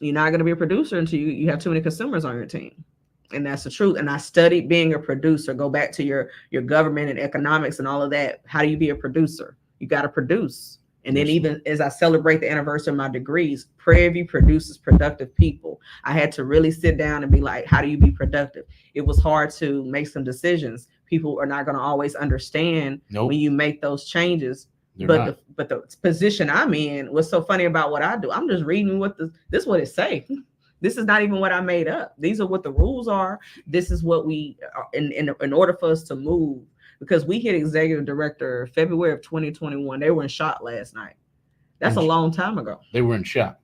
you're not going to be a producer until you have too many consumers on your team. And that's the truth. And I studied being a producer. Go back to your government and economics and all of that. How do you be a producer? You got to produce. And then even as I celebrate the anniversary of my degrees, Prairie View produces productive people. I had to really sit down and be like, how do you be productive? It was hard to make some decisions. People are not going to always understand when you make those changes. But the position I'm in, what's so funny about what I do, I'm just reading this is what it say. This is not even what I made up. These are what the rules are. This is what we, in order for us to move. Because we hit executive director February of 2021. They were in shock last night. That's a long time ago. They were in shock.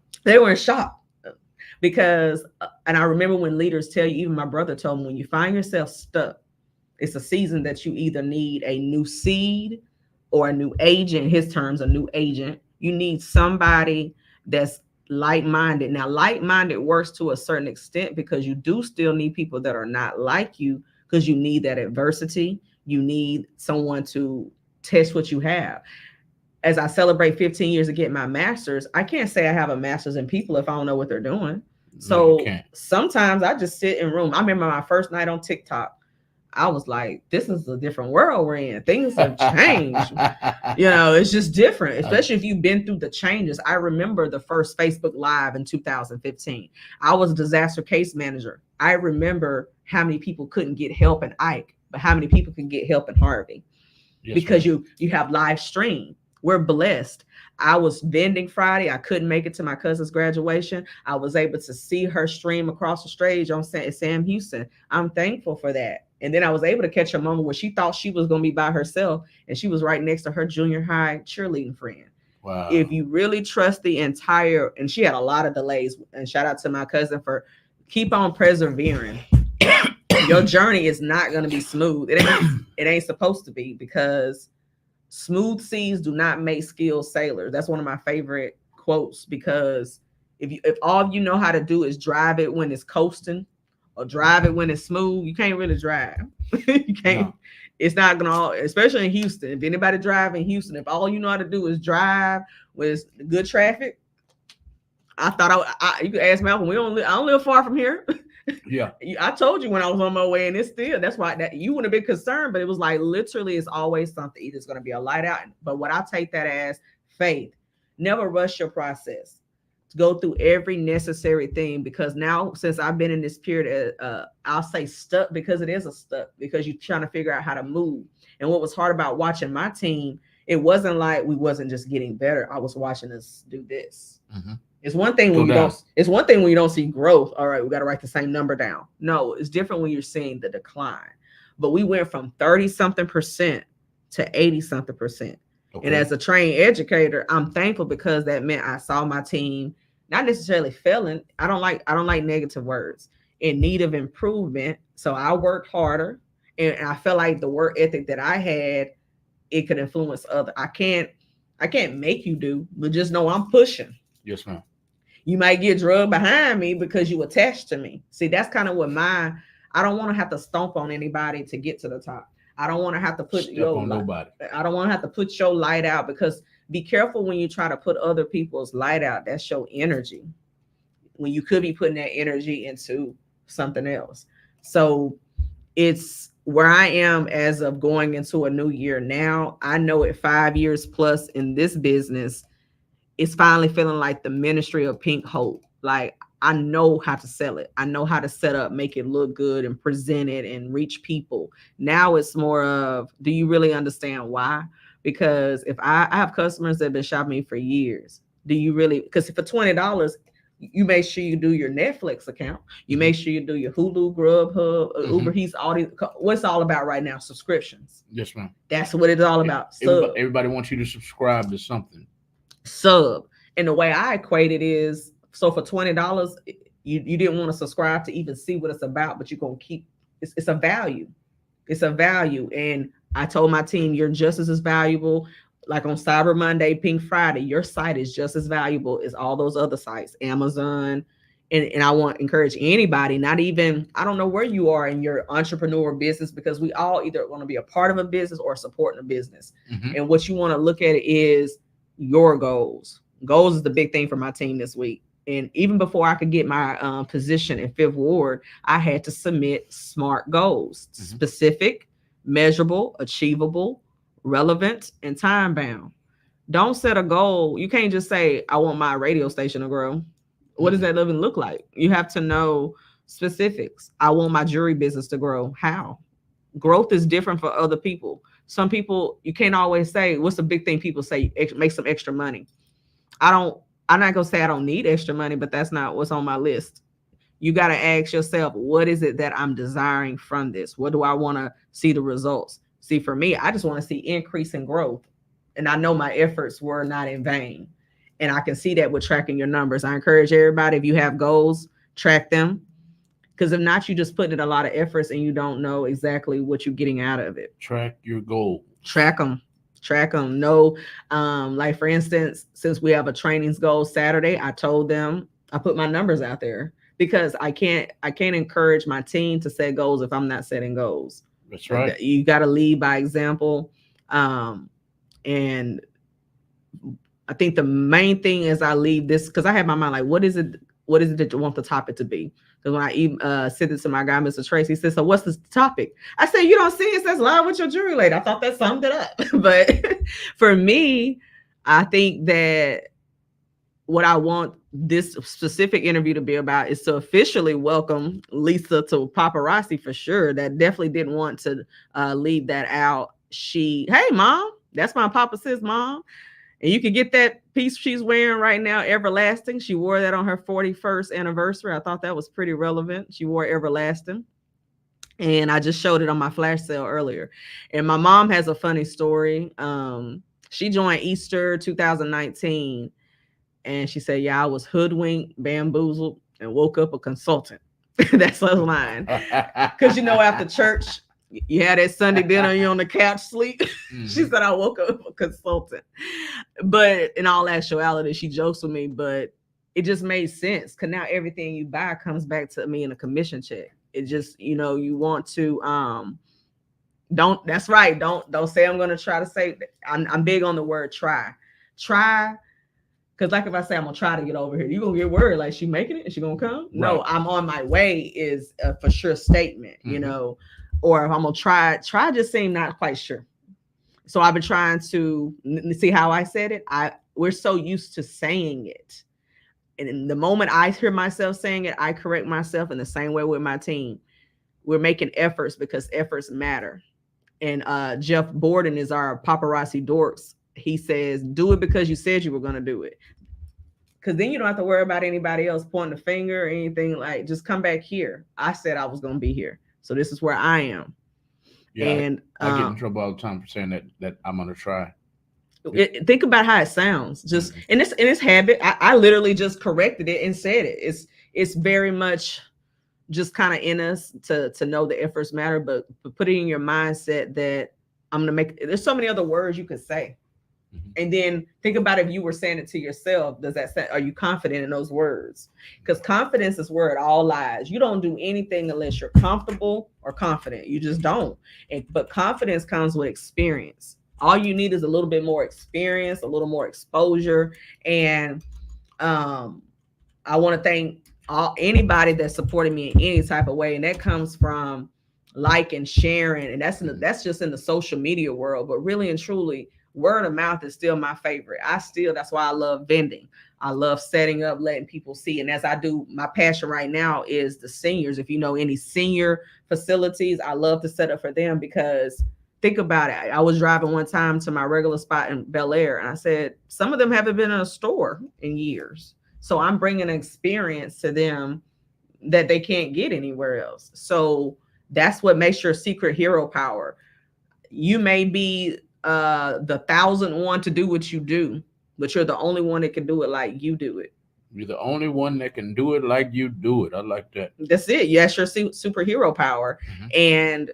Because, and I remember when leaders tell you, even my brother told me, when you find yourself stuck, it's a season that you either need a new seed or a new agent. In his terms, a new agent. You need somebody that's like-minded. Now, like-minded works to a certain extent, because you do still need people that are not like you, because you need that adversity. You need someone to test what you have. As I celebrate 15 years of getting my master's, I can't say I have a master's in people if I don't know what they're doing. So sometimes I just sit in room. I remember my first night on TikTok. I was like, this is a different world we're in. Things have changed. It's just different, especially if you've been through the changes. I remember the first Facebook Live in 2015. I was a disaster case manager. I remember how many people couldn't get help in Ike, but how many people can get help in Harvey, because you have live stream. We're blessed. I was vending Friday. I couldn't make it to my cousin's graduation. I was able to see her stream across the stage on Sam Houston. I'm thankful for that. And then I was able to catch a moment where she thought she was going to be by herself, and she was right next to her junior high cheerleading friend. Wow. If you really trust and she had a lot of delays, and shout out to my cousin for keep on persevering. Your journey is not going to be smooth. It ain't supposed to be, because smooth seas do not make skilled sailors. That's one of my favorite quotes, because if all you know how to do is drive it when it's coasting or drive it when it's smooth, you can't really drive. You can't. No. It's not gonna, especially in Houston. If anybody drive in Houston, if all you know how to do is drive with good traffic, I thought you could ask Malcolm. I don't live far from here. Yeah. I told you when I was on my way, and it's still, that's why that you wouldn't have been concerned, but it was like literally it's always something. Either it's going to be a light out, but what I take that as faith. Never rush your process. Go through every necessary thing, because now since I've been in this period, I'll say stuck, because it is a stuck, because you're trying to figure out how to move. And what was hard about watching my team, it wasn't like we wasn't just getting better. I was watching us do this. Mm-hmm. It's one thing when it's one thing when you don't see growth. All right, we got to write the same number down. No, it's different when you're seeing the decline. But we went from 30-something% to 80-something%. Okay. And as a trained educator, I'm thankful, because that meant I saw my team not necessarily failing. I don't like negative words, in need of improvement. So I worked harder, and I felt like the work ethic that I had, it could influence other. I can't make you do, but just know I'm pushing. Yes, ma'am. You might get drugged behind me because you attached to me. See, that's kind of what I don't want to have to stomp on anybody to get to the top. I don't want to have to put nobody. I don't want to have to put your light out, because be careful when you try to put other people's light out. That's your energy, when you could be putting that energy into something else. So it's where I am as of going into a new year now. I know at 5 years plus in this business, it's finally feeling like the ministry of pink hope. Like, I know how to sell it. I know how to set up, make it look good and present it and reach people. Now it's more of, do you really understand why? Because if I have customers that have been shopping me for years, do you really, because for $20, you make sure you do your Netflix account. You make sure you do your Hulu, Grubhub, Uber Eats, all these. What's all about right now? Subscriptions. Yes, ma'am. That's what it's all about. Everybody wants you to subscribe to something. Sub. And the way I equate it is, so for $20, you didn't want to subscribe to even see what it's about, but you're going to keep, it's a value. It's a value. And I told my team, you're just as valuable. Like on Cyber Monday, Pink Friday, your site is just as valuable as all those other sites, Amazon. And I want to encourage anybody, not even, I don't know where you are in your entrepreneur business, because we all either want to be a part of a business or supporting a business. And what you want to look at is your goals. Goals is the big thing for my team this week. And even before I could get my position in 5th Ward, I had to submit SMART goals, specific, measurable, achievable, relevant, and time bound. Don't set a goal. You can't just say, I want my radio station to grow. What does that even look like? You have to know specifics. I want my jewelry business to grow. How? Growth is different for other people. Some people, you can't always say, what's the big thing people say? Make some extra money. I'm not going to say I don't need extra money, but that's not what's on my list. You got to ask yourself, what is it that I'm desiring from this? What do I want to see the results? See, for me, I just want to see increase in growth. And I know my efforts were not in vain. And I can see that with tracking your numbers. I encourage everybody, if you have goals, track them. Because if not, you just put in a lot of efforts and you don't know exactly what you're getting out of it. Track your goals. Track them. No, like for instance, since we have a trainings goal Saturday, I told them, I put my numbers out there, because I can't encourage my team to set goals if I'm not setting goals. That's right. You got to lead by example. And I think the main thing is I leave this, because I have my mind like, what is it that you want the topic to be? Because when I sent it to my guy, Mr. Tracy, he said, so what's the topic? I said, you don't see it says live with your jewelry lady. I thought that summed it up. But for me, I think that what I want this specific interview to be about is to officially welcome Lisa to Paparazzi for sure. That definitely didn't want to leave that out. Hey, mom, that's my Papa Sis mom. And you can get that piece she's wearing right now, Everlasting. She wore that on her 41st anniversary. I thought that was pretty relevant. She wore Everlasting. And I just showed it on my flash sale earlier. And my mom has a funny story. She joined Easter 2019. And she said, yeah, I was hoodwinked, bamboozled, and woke up a consultant. That's us lying. Because after church, you had that Sunday dinner, you on the couch sleep. Mhm. She said I woke up a consultant. But in all actuality, she jokes with me, but it just made sense because now everything you buy comes back to me in a commission check. It just, you want to don't that's right. Don't say I'm gonna try to say I'm big on the word try. Try. Because like if I say I'm gonna try to get over here, you gonna get worried like she making it and she gonna come. No, Right. I'm on my way is a for sure statement, or if I'm gonna try just seem not quite sure. So I've been trying to see how I said it. We're so used to saying it. And in the moment I hear myself saying it, I correct myself in the same way with my team. We're making efforts because efforts matter. And Jeff Borden is our paparazzi dorks. He says, do it because you said you were going to do it. Because then you don't have to worry about anybody else pointing the finger or anything. Like, just come back here. I said I was going to be here. So this is where I am. Yeah, and I get in trouble all the time for saying that I'm going to try. Think about how it sounds. Just in this habit, I literally just corrected it and said it. It's very much just kind of in us to know the efforts matter, but put it in your mindset that I'm gonna make. There's so many other words you could say, and then think about if you were saying it to yourself. Does that say? Are you confident in those words? Because confidence is where it all lies. You don't do anything unless you're comfortable or confident. You just don't. But confidence comes with experience. All you need is a little bit more experience, a little more exposure, and I want to thank anybody that supported me in any type of way, and that comes from liking, sharing, and that's just in the social media world. But really and truly, word of mouth is still my favorite. That's why I love vending. I love setting up, letting people see. And as I do, my passion right now is the seniors. If you know any senior facilities, I love to set up for them because think about it. I was driving one time to my regular spot in Bel Air, and I said, some of them haven't been in a store in years. So I'm bringing an experience to them that they can't get anywhere else. So that's what makes your secret hero power. You may be the 1,000th one to do what you do, but you're the only one that can do it like you do it. You're the only one that can do it like you do it. I like that. That's it. Yes, your superhero power. And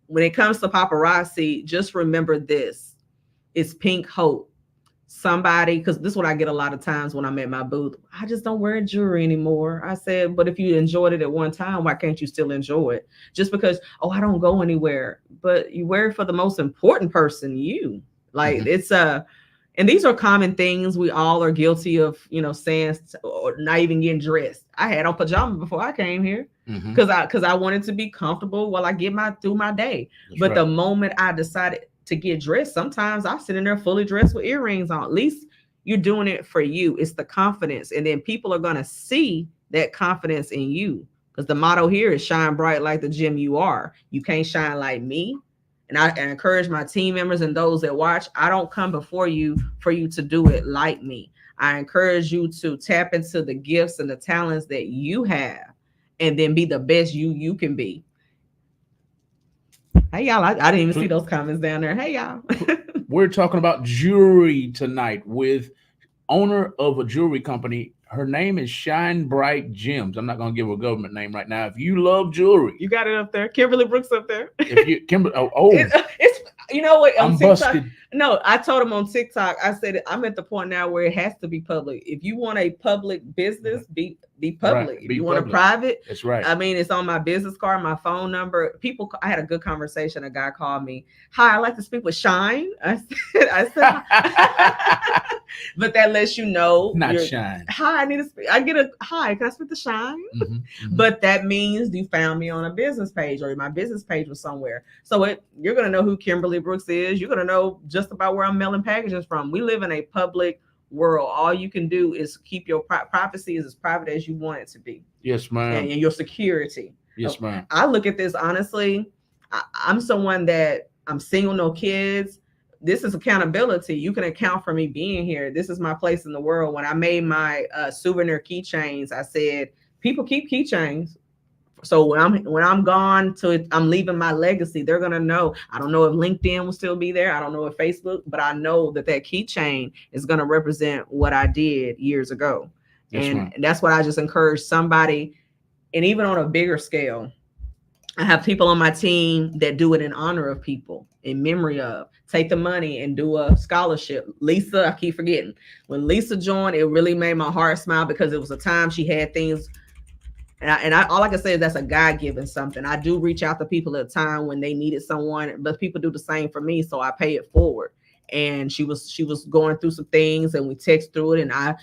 when it comes to paparazzi, just remember this. It's pink hope. Somebody, because this is what I get a lot of times when I'm at my booth. I just don't wear jewelry anymore. I said, but if you enjoyed it at one time, why can't you still enjoy it? Just because, I don't go anywhere, but you wear it for the most important person, you. Like it's and these are common things we all are guilty of, saying or not even getting dressed. I had on pajamas before I came here because I wanted to be comfortable while I get through my day. That's but right. The moment I decided to get dressed, sometimes I sit in there fully dressed with earrings on. At least you're doing it for you. It's the confidence. And then people are going to see that confidence in you because the motto here is shine bright like the gem you are. You can't shine like me. And I encourage my team members and those that watch, I don't come before you for you to do it like me. I encourage you to tap into the gifts and the talents that you have and then be the best you can be. Hey, y'all, I didn't even see those comments down there. Hey, y'all. We're talking about jewelry tonight with owner of a jewelry company. Her name is Shine Bright Gemzz. I'm not going to give her a government name right now. If you love jewelry. You got it up there. Kimberly Brooks up there. If you, it's you know what? I'm TikTok, busted. No, I told him on TikTok, I said, I'm at the point now where it has to be public. If you want a public business, be public. Right, if you want a private, that's right. I mean, it's on my business card, my phone number. I had a good conversation. A guy called me. Hi, I'd like to speak with Shine. I said, but that lets you know. Not Shine. Hi, I need to speak. I get a hi. Can I speak to Shine? But that means you found me on a business page or my business page was somewhere. So you're going to know who Kimberly Brooks is. You're going to know just about where I'm mailing packages from. We live in a public world. All you can do is keep your privacy as private as you want it to be. Yes, ma'am. And your security. Yes, ma'am. I look at this honestly. I'm someone that I'm single, no kids. This is accountability. You can account for me being here. This is my place in the world. When I made my souvenir keychains, I said people keep keychains. So when I'm gone, I'm leaving my legacy. They're gonna know. I don't know if LinkedIn will still be there. I don't know if Facebook, but I know that keychain is gonna represent what I did years ago. And that's what I just encourage somebody. And even on a bigger scale, I have people on my team that do it in honor of people, in memory of. Take the money and do a scholarship. Lisa, I keep forgetting. When Lisa joined, it really made my heart smile because it was a time she had things. And all I can say is that's a God given something. I do reach out to people at a time when they needed someone, but people do the same for me, so I pay it forward. And she was going through some things, and we text through it. And I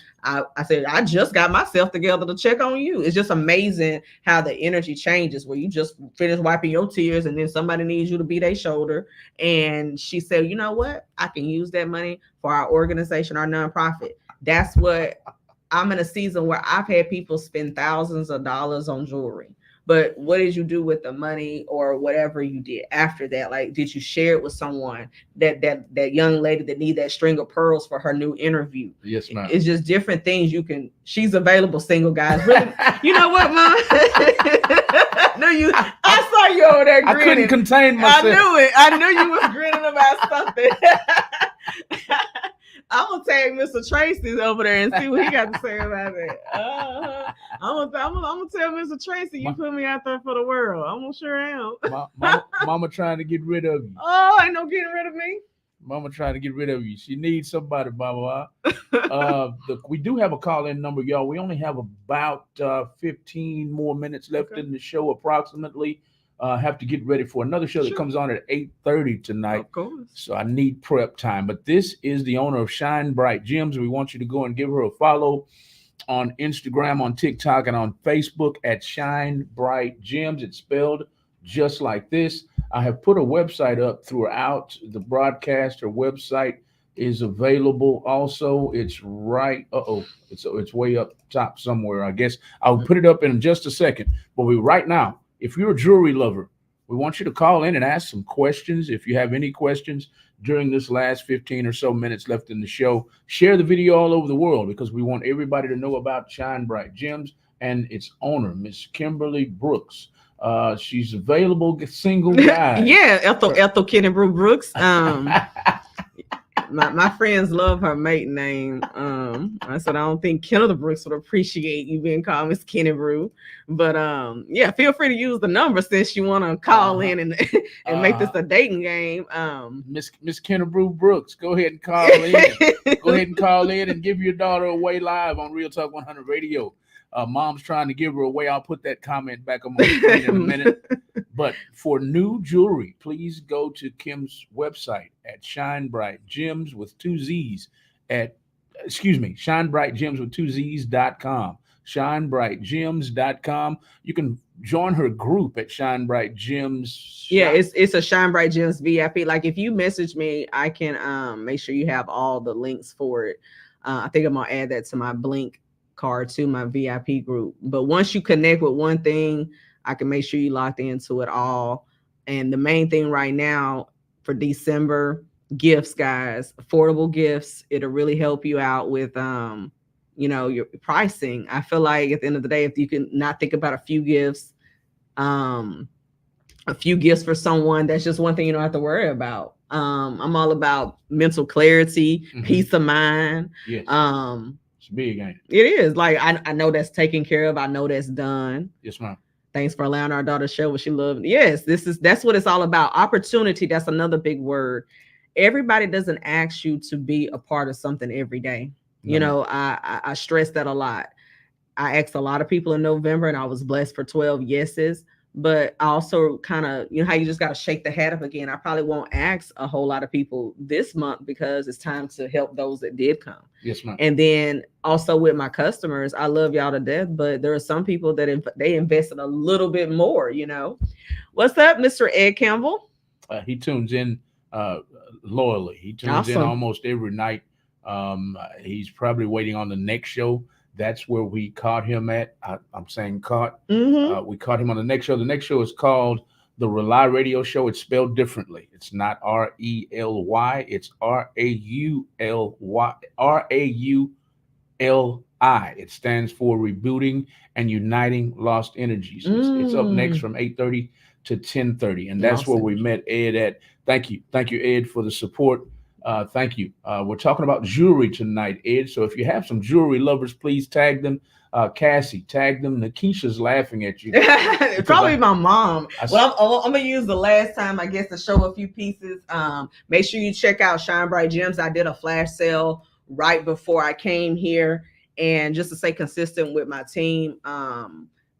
said, I just got myself together to check on you. It's just amazing how the energy changes where you just finish wiping your tears, and then somebody needs you to be their shoulder. And she said, you know what? I can use that money for our organization, our nonprofit. That's what I'm in a season where I've had people spend thousands of dollars on jewelry. But what did you do with the money or whatever you did after that? Like, did you share it with someone? That young lady that need that string of pearls for her new interview. Yes, ma'am. It's just different things you can. She's available, single guys. Really, you know what, Mom? No, you. I saw you over there grinning. I couldn't contain myself. I knew it. I knew you was grinning about something. I'm gonna tag Mr. Tracy over there and see what he got to say about it. I'm gonna tell Mr. Tracy you put me out there for the world. I'm sure am. Mama trying to get rid of you. Oh, ain't no getting rid of me. Mama trying to get rid of you. She needs somebody, Baba. We do have a call-in number, y'all. We only have about 15 more minutes left in the show, approximately. Have to get ready for another show that comes on at 8:30 tonight. Of course. So I need prep time. But this is the owner of Shine Bright Gemzz. We want you to go and give her a follow on Instagram, on TikTok, and on Facebook at Shine Bright Gemzz. It's spelled just like this. I have put a website up throughout the broadcast. Her website is available. Also, it's right. It's way up top somewhere. I guess I'll put it up in just a second. But right now, if you're a jewelry lover, we want you to call in and ask some questions. If you have any questions during this last 15 or so minutes left in the show, share the video all over the world because we want everybody to know about Shine Bright Gemzz and its owner, Miss Kimberly Brooks. She's available, single guy. Yeah, Ethel Kennebrew Brooks. My friends love her maiden name. I said I don't think Kenneth Brooks would appreciate you being called Miss Kennebrew. But yeah, feel free to use the number since you want to call in and make this a dating game. Miss Kennebrew Brooks, go ahead and call in. Go ahead and call in and give your daughter away live on Real Talk 100 Radio. Mom's trying to give her away. I'll put that comment back on my screen in a minute. But for new jewelry, please go to Kim's website at Shine Bright Gemzz with 2 Z's Shine Bright Gemzz with 2 Z's.com. ShineBrightGemzz.com. You can join her group at Shine Bright Gemzz. Yeah, it's a Shine Bright Gemzz VIP. Like if you message me, I can make sure you have all the links for it. I think I'm gonna add that to my Blink card to my VIP group. But once you connect with one thing, I can make sure you locked into it all. And the main thing right now for December, gifts, guys, affordable gifts. It'll really help you out with your pricing. I feel like at the end of the day, if you can not think about a few gifts for someone, that's just one thing you don't have to worry about. I'm all about mental clarity, peace of mind. Yes. It's big, ain't it? It is. Like I know that's taken care of. I know that's done. Yes, ma'am. Thanks for allowing our daughter to show what she loves. Yes, that's what it's all about. Opportunity. That's another big word. Everybody doesn't ask you to be a part of something every day. No. You know, I stress that a lot. I asked a lot of people in November and I was blessed for 12 yeses. But I also kind of, how you just got to shake the hat up again. I probably won't ask a whole lot of people this month because it's time to help those that did come. Yes, ma'am. And then also with my customers, I love y'all to death, but there are some people that they invested a little bit more, What's up, Mr. Ed Campbell? He tunes in loyally. He tunes in almost every night. He's probably waiting on the next show. That's where we caught him at. I'm saying caught. We caught him on the next show. The next show is called The Rely Radio Show. It's spelled differently. It's not R-E-L-Y. It's R-A-U-L-Y. R-A-U-L-I. It stands for Rebooting and Uniting Lost Energies. It's up next from 8:30 to 10:30. And that's where we met Ed at. Thank you, Ed, for the support. Thank you. We're talking about jewelry tonight, Ed. So if you have some jewelry lovers, please tag them. Cassie, tag them. Nikisha's laughing at you because Probably my mom. I Well, I'm gonna use the last time, I guess, to show a few pieces. Make sure you check out Shine Bright Gems. I did a flash sale right before I came here, and just to stay consistent with my team.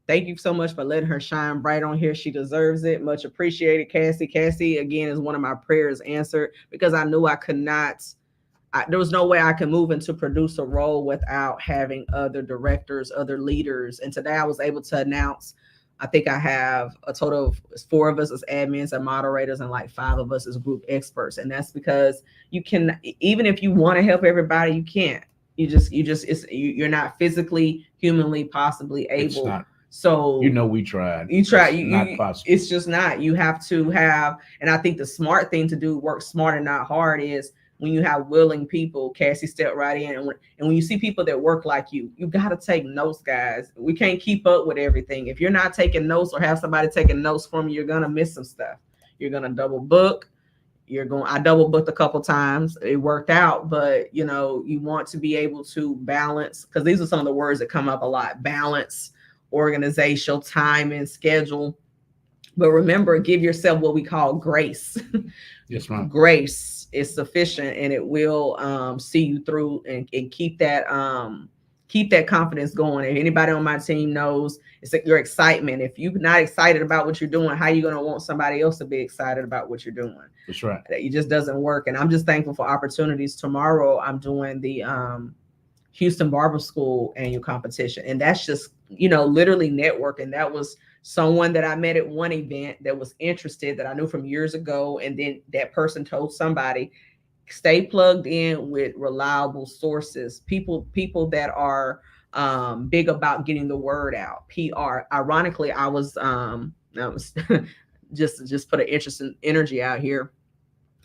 Thank you so much for letting her shine bright on here. She deserves it. Much appreciated, Cassie. Cassie, again, is one of my prayers answered, because I knew I could not. There was no way I could move into producer role without having other directors, other leaders. And today I was able to announce, I think I have a total of 4 of us as admins and moderators, and like 5 of us as group experts. And that's because you can, even if you want to help everybody, you can't. You're not physically, humanly, possibly able. So we tried. You try. It's not possible. It's just not. You have to have, and I think the smart thing to do, work smart and not hard, is when you have willing people. Cassie stepped right in, and when you see people that work like you got to take notes, guys. We can't keep up with everything. If you're not taking notes or have somebody taking notes from you, you're gonna miss some stuff. You're gonna double book. I double booked a couple times. It worked out, but you want to be able to balance, because these are some of the words that come up a lot: balance, organizational, time, and schedule. But remember, give yourself what we call grace. Yes, ma'am. Grace is sufficient, and it will see you through and keep that confidence going. If anybody on my team knows, it's like your excitement. If you're not excited about what you're doing, how are you going to want somebody else to be excited about what you're doing? That's right. It just doesn't work. And I'm just thankful for opportunities. Tomorrow I'm doing the Houston Barber School annual competition, and that's just literally networking. That was someone that I met at one event that was interested, that I knew from years ago, and then that person told somebody. Stay plugged in with reliable sources, people that are big about getting the word out. PR. Ironically, I was just put an interesting energy out here.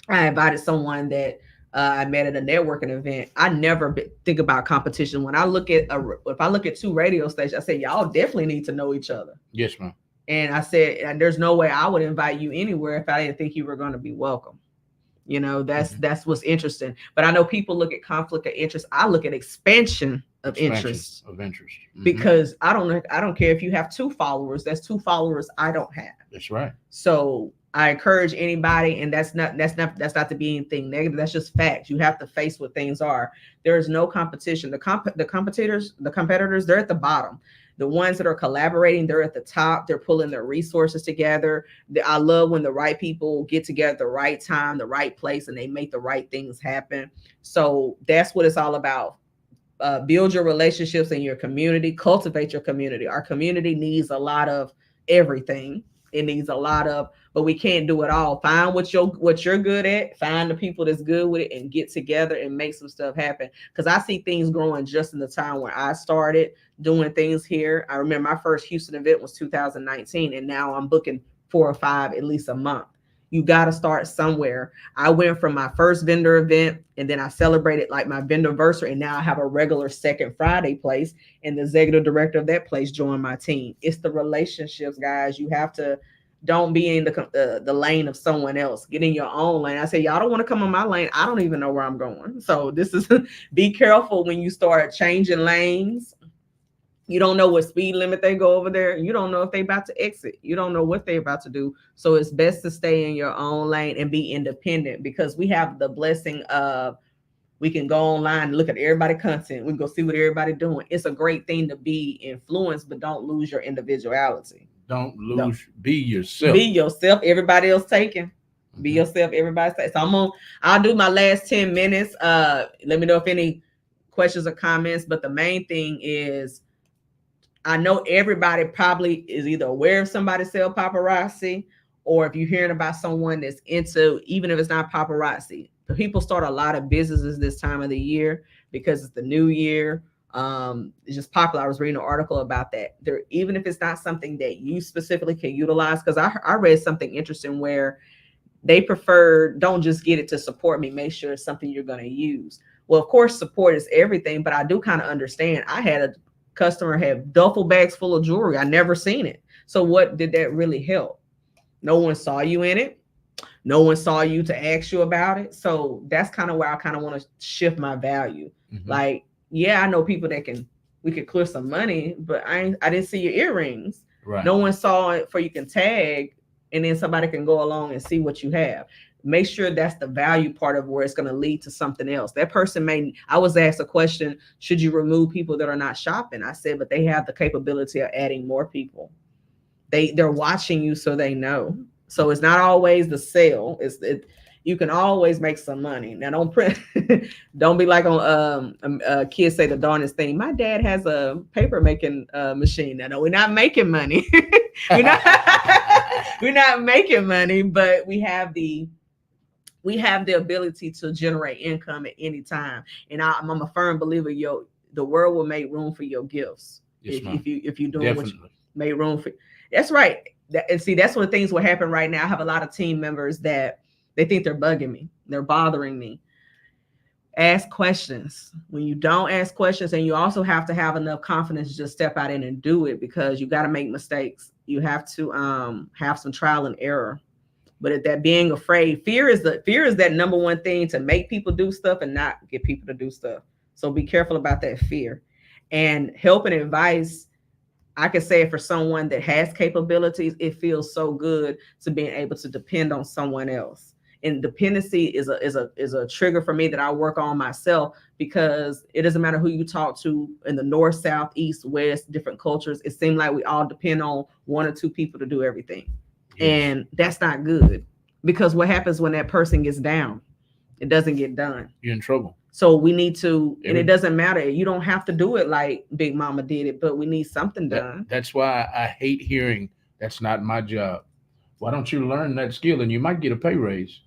I invited someone that I met at a networking event. I never think about competition. When I look at if I look at 2 radio stations, I say y'all definitely need to know each other. Yes, ma'am. And I said, and there's no way I would invite you anywhere if I didn't think you were going to be welcome. That's what's interesting. But I know people look at conflict of interest. I look at expansion of interest. Mm-hmm. Because I don't care if you have 2 followers. That's 2 followers I don't have. That's right. So I encourage anybody, and that's not to be anything negative. That's just facts. You have to face what things are. There is no competition. The competitors, they're at the bottom. The ones that are collaborating, they're at the top. They're pulling their resources together. I love when the right people get together at the right time, the right place, and they make the right things happen. So that's what it's all about. Build your relationships in your community. Cultivate your community. Our community needs a lot of everything. It needs a lot of, but we can't do it all. Find what you're good at. Find the people that's good with it, and get together and make some stuff happen. Because I see things growing just in the time where I started doing things here. I remember my first Houston event was 2019, and now I'm booking 4 or 5 at least a month. You got to start somewhere. I went from my first vendor event, and then I celebrated like my vendor anniversary, and now I have a regular second Friday place, and the executive director of that place joined my team. It's the relationships, guys. You have to, don't be in the lane of someone else. Get in your own lane. I say, y'all don't want to come in my lane. I don't even know where I'm going. So this is, be careful when you start changing lanes. You don't know what speed limit they go over there. You don't know if they about to exit. You don't know what they're about to do. So it's best to stay in your own lane and be independent, because we have the blessing of, we can go online and look at everybody's content. We can go see what everybody's doing. It's a great thing to be influenced, but don't lose your individuality. Be yourself. Be yourself. Everybody else taken. Be yourself. Everybody's taken. So I'll do my last 10 minutes. Let me know if any questions or comments. But the main thing is, I know everybody probably is either aware of somebody sell paparazzi, or if you're hearing about someone that's into, even if it's not paparazzi, people start a lot of businesses this time of the year because it's the new year. It's just popular. I was reading an article about that. There, even if it's not something that you specifically can utilize, because I read something interesting where they prefer, don't just get it to support me, make sure it's something you're going to use. Well, of course, support is everything, but I do kind of understand. I had a customer have duffel bags full of jewelry. I never seen it. So what did that really help? No one saw you in it. No one saw you to ask you about it. So that's kind of where I kind of want to shift my value. Like, yeah, I know people that we could clear some money, but I didn't see your earrings. Right. No one saw it for you can tag, and then somebody can go along and see what you have. Make sure that's the value part of where it's going to lead to something else. That person I was asked a question, should you remove people that are not shopping? I said, but they have the capability of adding more people. They're watching you, so they know. So it's not always the sale. You can always make some money. Now don't print, don't be like on kids say the darndest thing. My dad has a paper making machine. Now, no, we're not making money. we're not we're not making money, but we have the ability to generate income at any time. And I'm a firm believer, the world will make room for your gifts. Yes, if you're doing definitely. what you made room for. That's right. And see, that's what things will happen right now. I have a lot of team members that they think they're bugging me. They're bothering me. Ask questions. When you don't ask questions, and you also have to have enough confidence to just step out in and do it, because you got to make mistakes. You have to have some trial and error. But at that being afraid, fear is that number one thing to make people do stuff and not get people to do stuff. So be careful about that fear. And help and advice, I can say for someone that has capabilities, it feels so good to being able to depend on someone else. And dependency is a trigger for me that I work on myself, because it doesn't matter who you talk to in the north, south, east, west, different cultures. It seems like we all depend on one or two people to do everything. Yes. And that's not good, because what happens when that person gets down? It doesn't get done. You're in trouble. So we need to, and it doesn't matter. You don't have to do it like Big Mama did it, but we need something done. That's why I hate hearing that's not my job. Why don't you learn that skill and you might get a pay raise?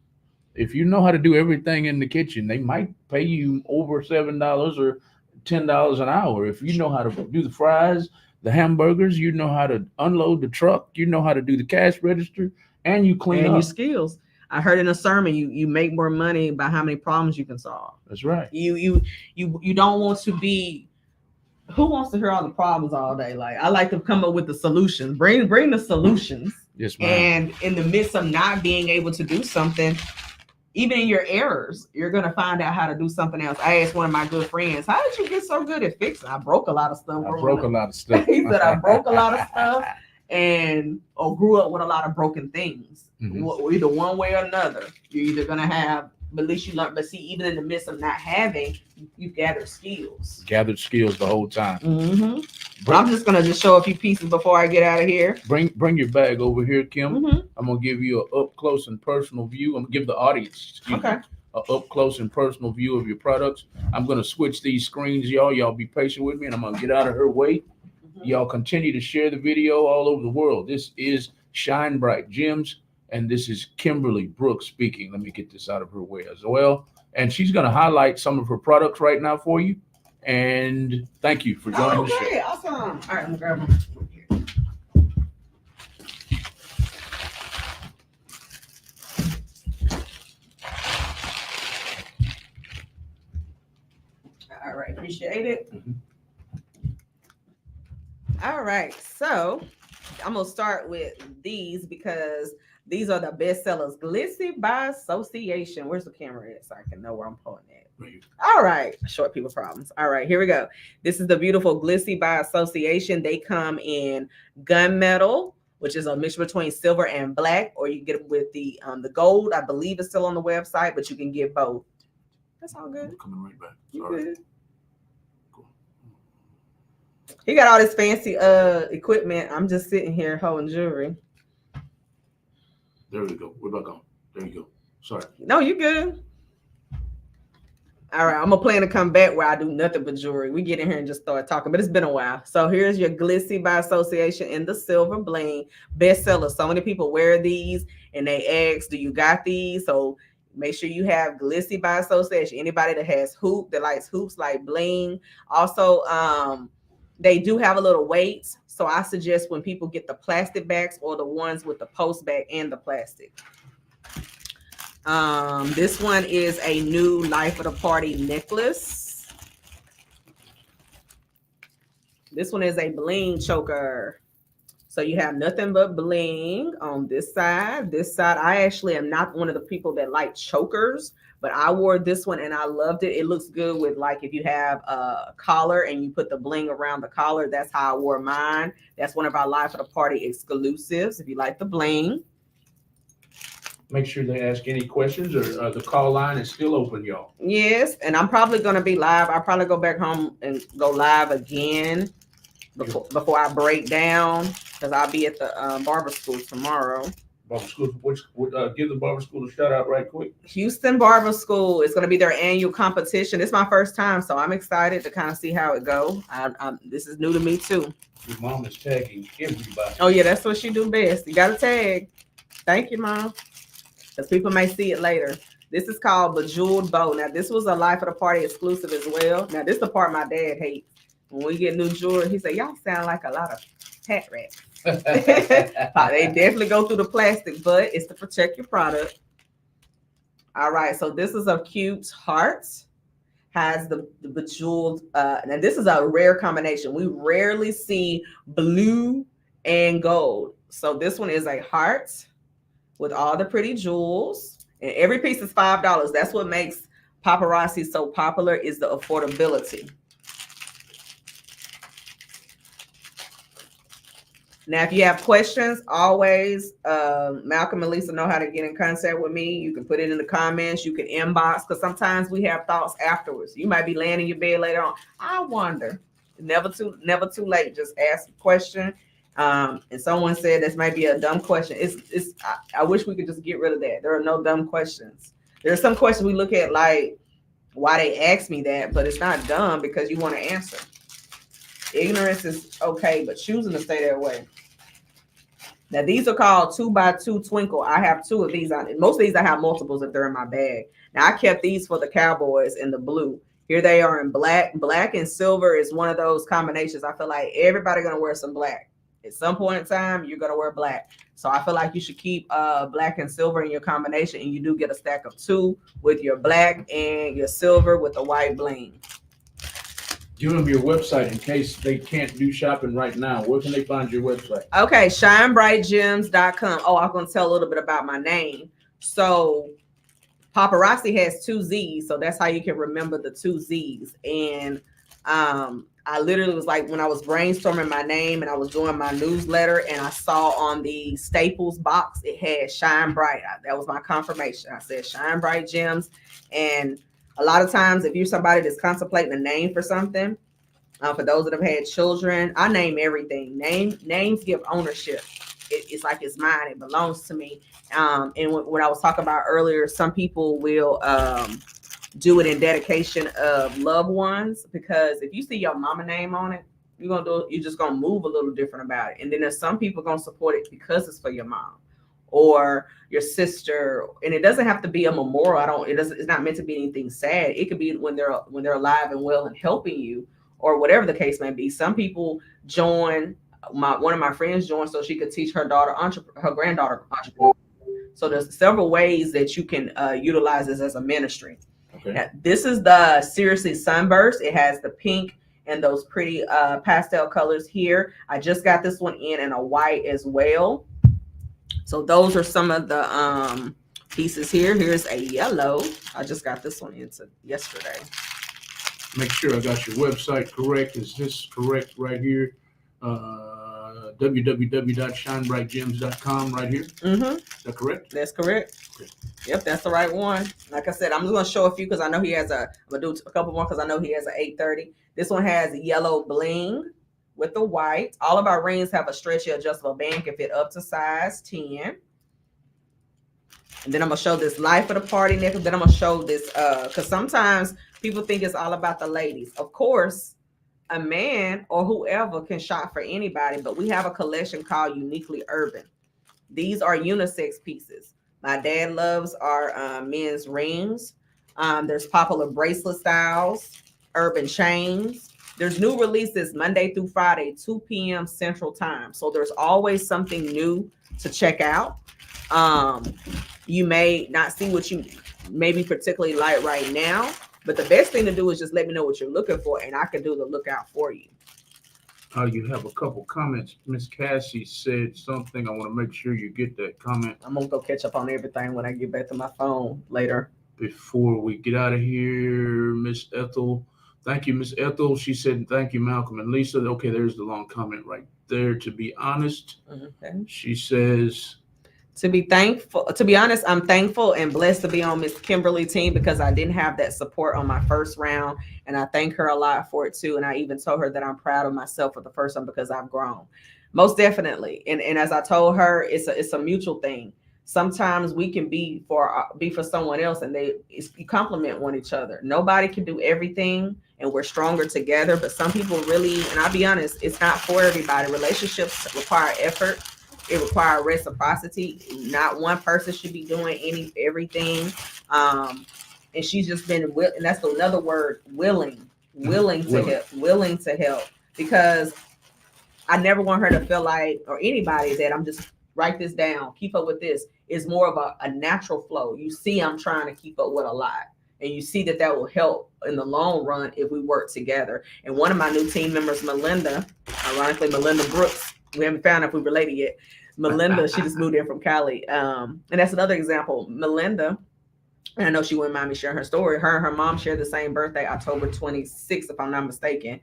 If you know how to do everything in the kitchen, they might pay you over $7 or $10 an hour. If you know how to do the fries, the hamburgers, you know how to unload the truck, you know how to do the cash register, and you clean up. Your skills. I heard in a sermon, you make more money by how many problems you can solve. That's right. You don't want to be. Who wants to hear all the problems all day? Like, I like to come up with the solutions. Bring the solutions. Yes, ma'am. And in the midst of not being able to do something, even in your errors, you're gonna find out how to do something else. I asked one of my good friends, "How did you get so good at fixing?" I broke a lot of stuff. He said, "I broke a lot of stuff, or grew up with a lot of broken things." Mm-hmm. Either one way or another, you're either gonna have, but at least you learn. But see, even in the midst of not having, you gathered skills. Gathered skills the whole time. Mm-hmm. But I'm just gonna show a few pieces before I get out of here. Bring your bag over here, Kim. Mm-hmm. I'm gonna give you an up close and personal view. I'm gonna give the audience, an up close and personal view of your products. I'm gonna switch these screens, y'all. Y'all be patient with me, and I'm gonna get out of her way. Mm-hmm. Y'all continue to share the video all over the world. This is Shine Bright Gemzz, and this is Kimberly Brooks speaking. Let me get this out of her way as well. And she's gonna highlight some of her products right now for you. And thank you for joining the show. Okay, awesome. All right, I'm gonna grab one. All right, appreciate it. Mm-hmm. All right, so I'm gonna start with these because these are the best sellers. Glitzy by Association. Where's the camera at so I can know where I'm pulling at? All right, short people problems. All right, here we go. This is the beautiful Glitzy by Association. They come in gunmetal, which is a mixture between silver and black, or you can get it with the gold. I believe it's still on the website, but you can get both. That's all good. I'm coming right back. Sorry. Good. Cool. He got all this fancy equipment. I'm just sitting here holding jewelry. There we go. We're back on. There you go. Sorry. No, you good. All right, I'm gonna plan to come back where I do nothing but jewelry. We get in here and just start talking, but it's been a while. So here's your Glitzy by Association in the silver bling bestseller. So many people wear these and they ask, "Do you got these?" So make sure you have Glitzy by Association. Anybody that has that likes hoops, like bling. Also, they do have a little weight. So I suggest when people get the plastic bags or the ones with the post bag and the plastic. This one is a new Life of the Party necklace. This one is a bling choker. So you have nothing but bling on this side. This side, I actually am not one of the people that like chokers, but I wore this one and I loved it. It looks good with like if you have a collar and you put the bling around the collar. That's how I wore mine. That's one of our Live for the Party exclusives. If you like the bling. Make sure they ask any questions, or the call line is still open, y'all. Yes, and I'm probably going to be live. I'll probably go back home and go live again before I break down, because I'll be at the barber school tomorrow. Barber school, give the barber school a shout out right quick. Houston Barber School. It's going to be their annual competition. It's my first time, so I'm excited to kind of see how it goes. This is new to me too. Your mom is tagging everybody. Oh yeah, that's what she do best. You got to tag. Thank you, Mom. Because people may see it later. This is called Bejeweled Bow. Now, this was a Life of the Party exclusive as well. Now, this is the part my dad hates. When we get new jewelry, he said, y'all sound like a lot of hat rats. They definitely go through the plastic, but it's to protect your product. All right, so this is a cute heart. Has the bejeweled, now this is a rare combination. We rarely see blue and gold. So this one is a heart with all the pretty jewels, and every piece is $5. That's what makes paparazzi so popular, is the affordability. Now, if you have questions, always Malcolm and Lisa know how to get in contact with me. You can put it in the comments. You can inbox, because sometimes we have thoughts afterwards. You might be laying in your bed later on. I wonder. Never too late. Just ask a question. And someone said this might be a dumb question. I wish we could just get rid of that. There are no dumb questions. There are some questions we look at like why they asked me that, but it's not dumb because you want to answer. Ignorance is okay, but choosing to stay that way. Now, these are called 2x2 Twinkle. I have two of these on it. Most of these I have multiples if they're in my bag. Now, I kept these for the Cowboys in the blue. Here they are in black. Black and silver is one of those combinations. I feel like everybody's going to wear some black. At some point in time, you're going to wear black. So I feel like you should keep black and silver in your combination, and you do get a stack of two with your black and your silver with the white bling. Give them your website in case they can't do shopping right now. Where can they find your website? Okay, shinebrightgems.com. Oh, I'm going to tell a little bit about my name. So paparazzi has two Z's, so that's how you can remember the two Z's. And I literally was like, when I was brainstorming my name and I was doing my newsletter, and I saw on the Staples box, it had Shine Bright. That was my confirmation. I said Shine Bright Gems. And a lot of times, if you're somebody that's contemplating a name for something, for those that have had children, I name everything. Names give ownership. It's like it's mine. It belongs to me. And what I was talking about earlier, some people will do it in dedication of loved ones, because if you see your mama name on it, you're just gonna move a little different about it. And then there's some people gonna support it because it's for your mom or your sister, and it doesn't have to be a memorial. It's not meant to be anything sad. It could be when they're alive and well and helping you, or whatever the case may be. Some people join. One of my friends joined so she could teach her granddaughter entrepreneur. So there's several ways that you can utilize this as a ministry. Okay. Now, this is the Seriously Sunburst. It has the pink and those pretty pastel colors here. I just got this one in a white as well. So those are some of the pieces here. Here's a yellow. I just got this one into yesterday. Make sure I got your website correct. Is this correct right here? www.shinebrightgems.com right here. Mm-hmm. Is that correct? That's correct. Okay. Yep, that's the right one. Like I said, I'm just going to show a few because I know he has I'm going to do a couple more because I know he has an 830. This one has yellow bling with the white. All of our rings have a stretchy adjustable band, can fit up to size 10. And then I'm going to show this Life of the Party necklace. Then I'm going to show this because sometimes people think it's all about the ladies. Of course, a man or whoever can shop for anybody, but we have a collection called Uniquely Urban. These are unisex pieces. My dad loves our men's rings. There's popular bracelet styles, urban chains. There's new releases Monday through Friday, 2 p.m. Central Time. So there's always something new to check out. You may not see what you maybe particularly like right now, but the best thing to do is just let me know what you're looking for, and I can do the lookout for you. You have a couple comments. Miss Cassie said something. I want to make sure you get that comment I'm gonna go catch up on everything when I get back to my phone later. before we get out of here. Miss Ethel, thank you, Miss Ethel. She said, thank you, Malcolm and Lisa. Okay, there's the long comment right there. To be honest, Okay. she says, To be honest, I'm thankful and blessed to be on Miss Kimberly team because I didn't have that support on my first round, and I thank her a lot for it too. And I even told her that I'm proud of myself for the first one because I've grown, most definitely. And as I told her, it's a mutual thing. Sometimes we can be for someone else, and you complement one each other. Nobody can do everything, and we're stronger together. But some people really, and I'll be honest, it's not for everybody. Relationships require effort, it requires reciprocity. Not one person should be doing everything. And she's just been and that's another word, willing to help, willing to help. Because I never want her to feel like, or anybody, that I'm just write this down, keep up with this. It's more of a natural flow. You see, I'm trying to keep up with a lot. And you see that will help in the long run if we work together. And one of my new team members, Melinda, ironically, Melinda Brooks, we haven't found out if we related yet. Melinda, she just moved in from Cali. And that's another example. Melinda, and I know she wouldn't mind me sharing her story. Her and her mom shared the same birthday, October 26th, if I'm not mistaken.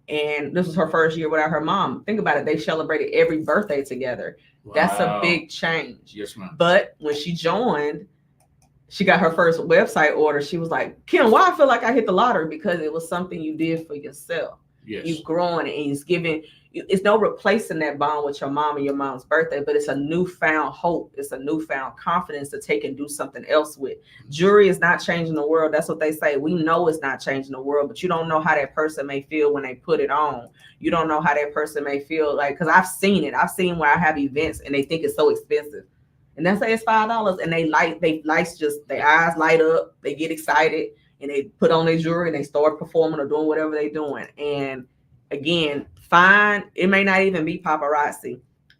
And this was her first year without her mom. Think about it. They celebrated every birthday together. Wow. That's a big change. Yes, ma'am. But when she joined, she got her first website order. She was like, Kim, why I feel like I hit the lottery? Because it was something you did for yourself. Yes. You've grown, and it's giving. It's no replacing that bond with your mom and your mom's birthday, but it's a newfound hope. It's a newfound confidence to take and do something else with. Jewelry is not changing the world. That's what they say. We know it's not changing the world, but you don't know how that person may feel when they put it on. You don't know how that person may feel like, because I've seen it. I've seen where I have events and they think it's so expensive. And they say it's $5 and their eyes light up, they get excited and they put on their jewelry and they start performing or doing whatever they're doing. And again, it may not even be paparazzi.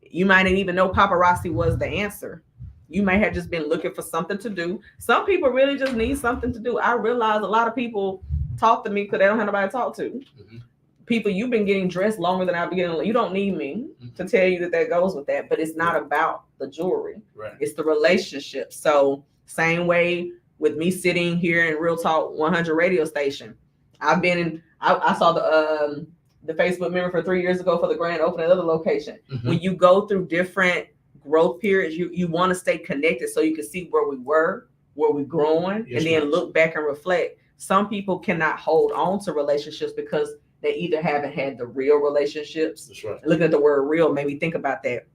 You might not even know paparazzi was the answer. You may have just been looking for something to do. Some people really just need something to do. I realize a lot of people talk to me because they don't have nobody to talk to. Mm-hmm. People, you've been getting dressed longer than I've been getting. You don't need me to tell you that goes with that. But it's not about the jewelry. Right. It's the relationship. So same way with me sitting here in Real Talk 100 radio station. I saw the Facebook member for 3 years ago for the grand opening of the location. Mm-hmm. When you go through different growth periods, you want to stay connected so you can see where we were, where we're growing, yes, and then look back and reflect. Some people cannot hold on to relationships because they either haven't had the real relationships. That's right. Looking at the word real made me think about that.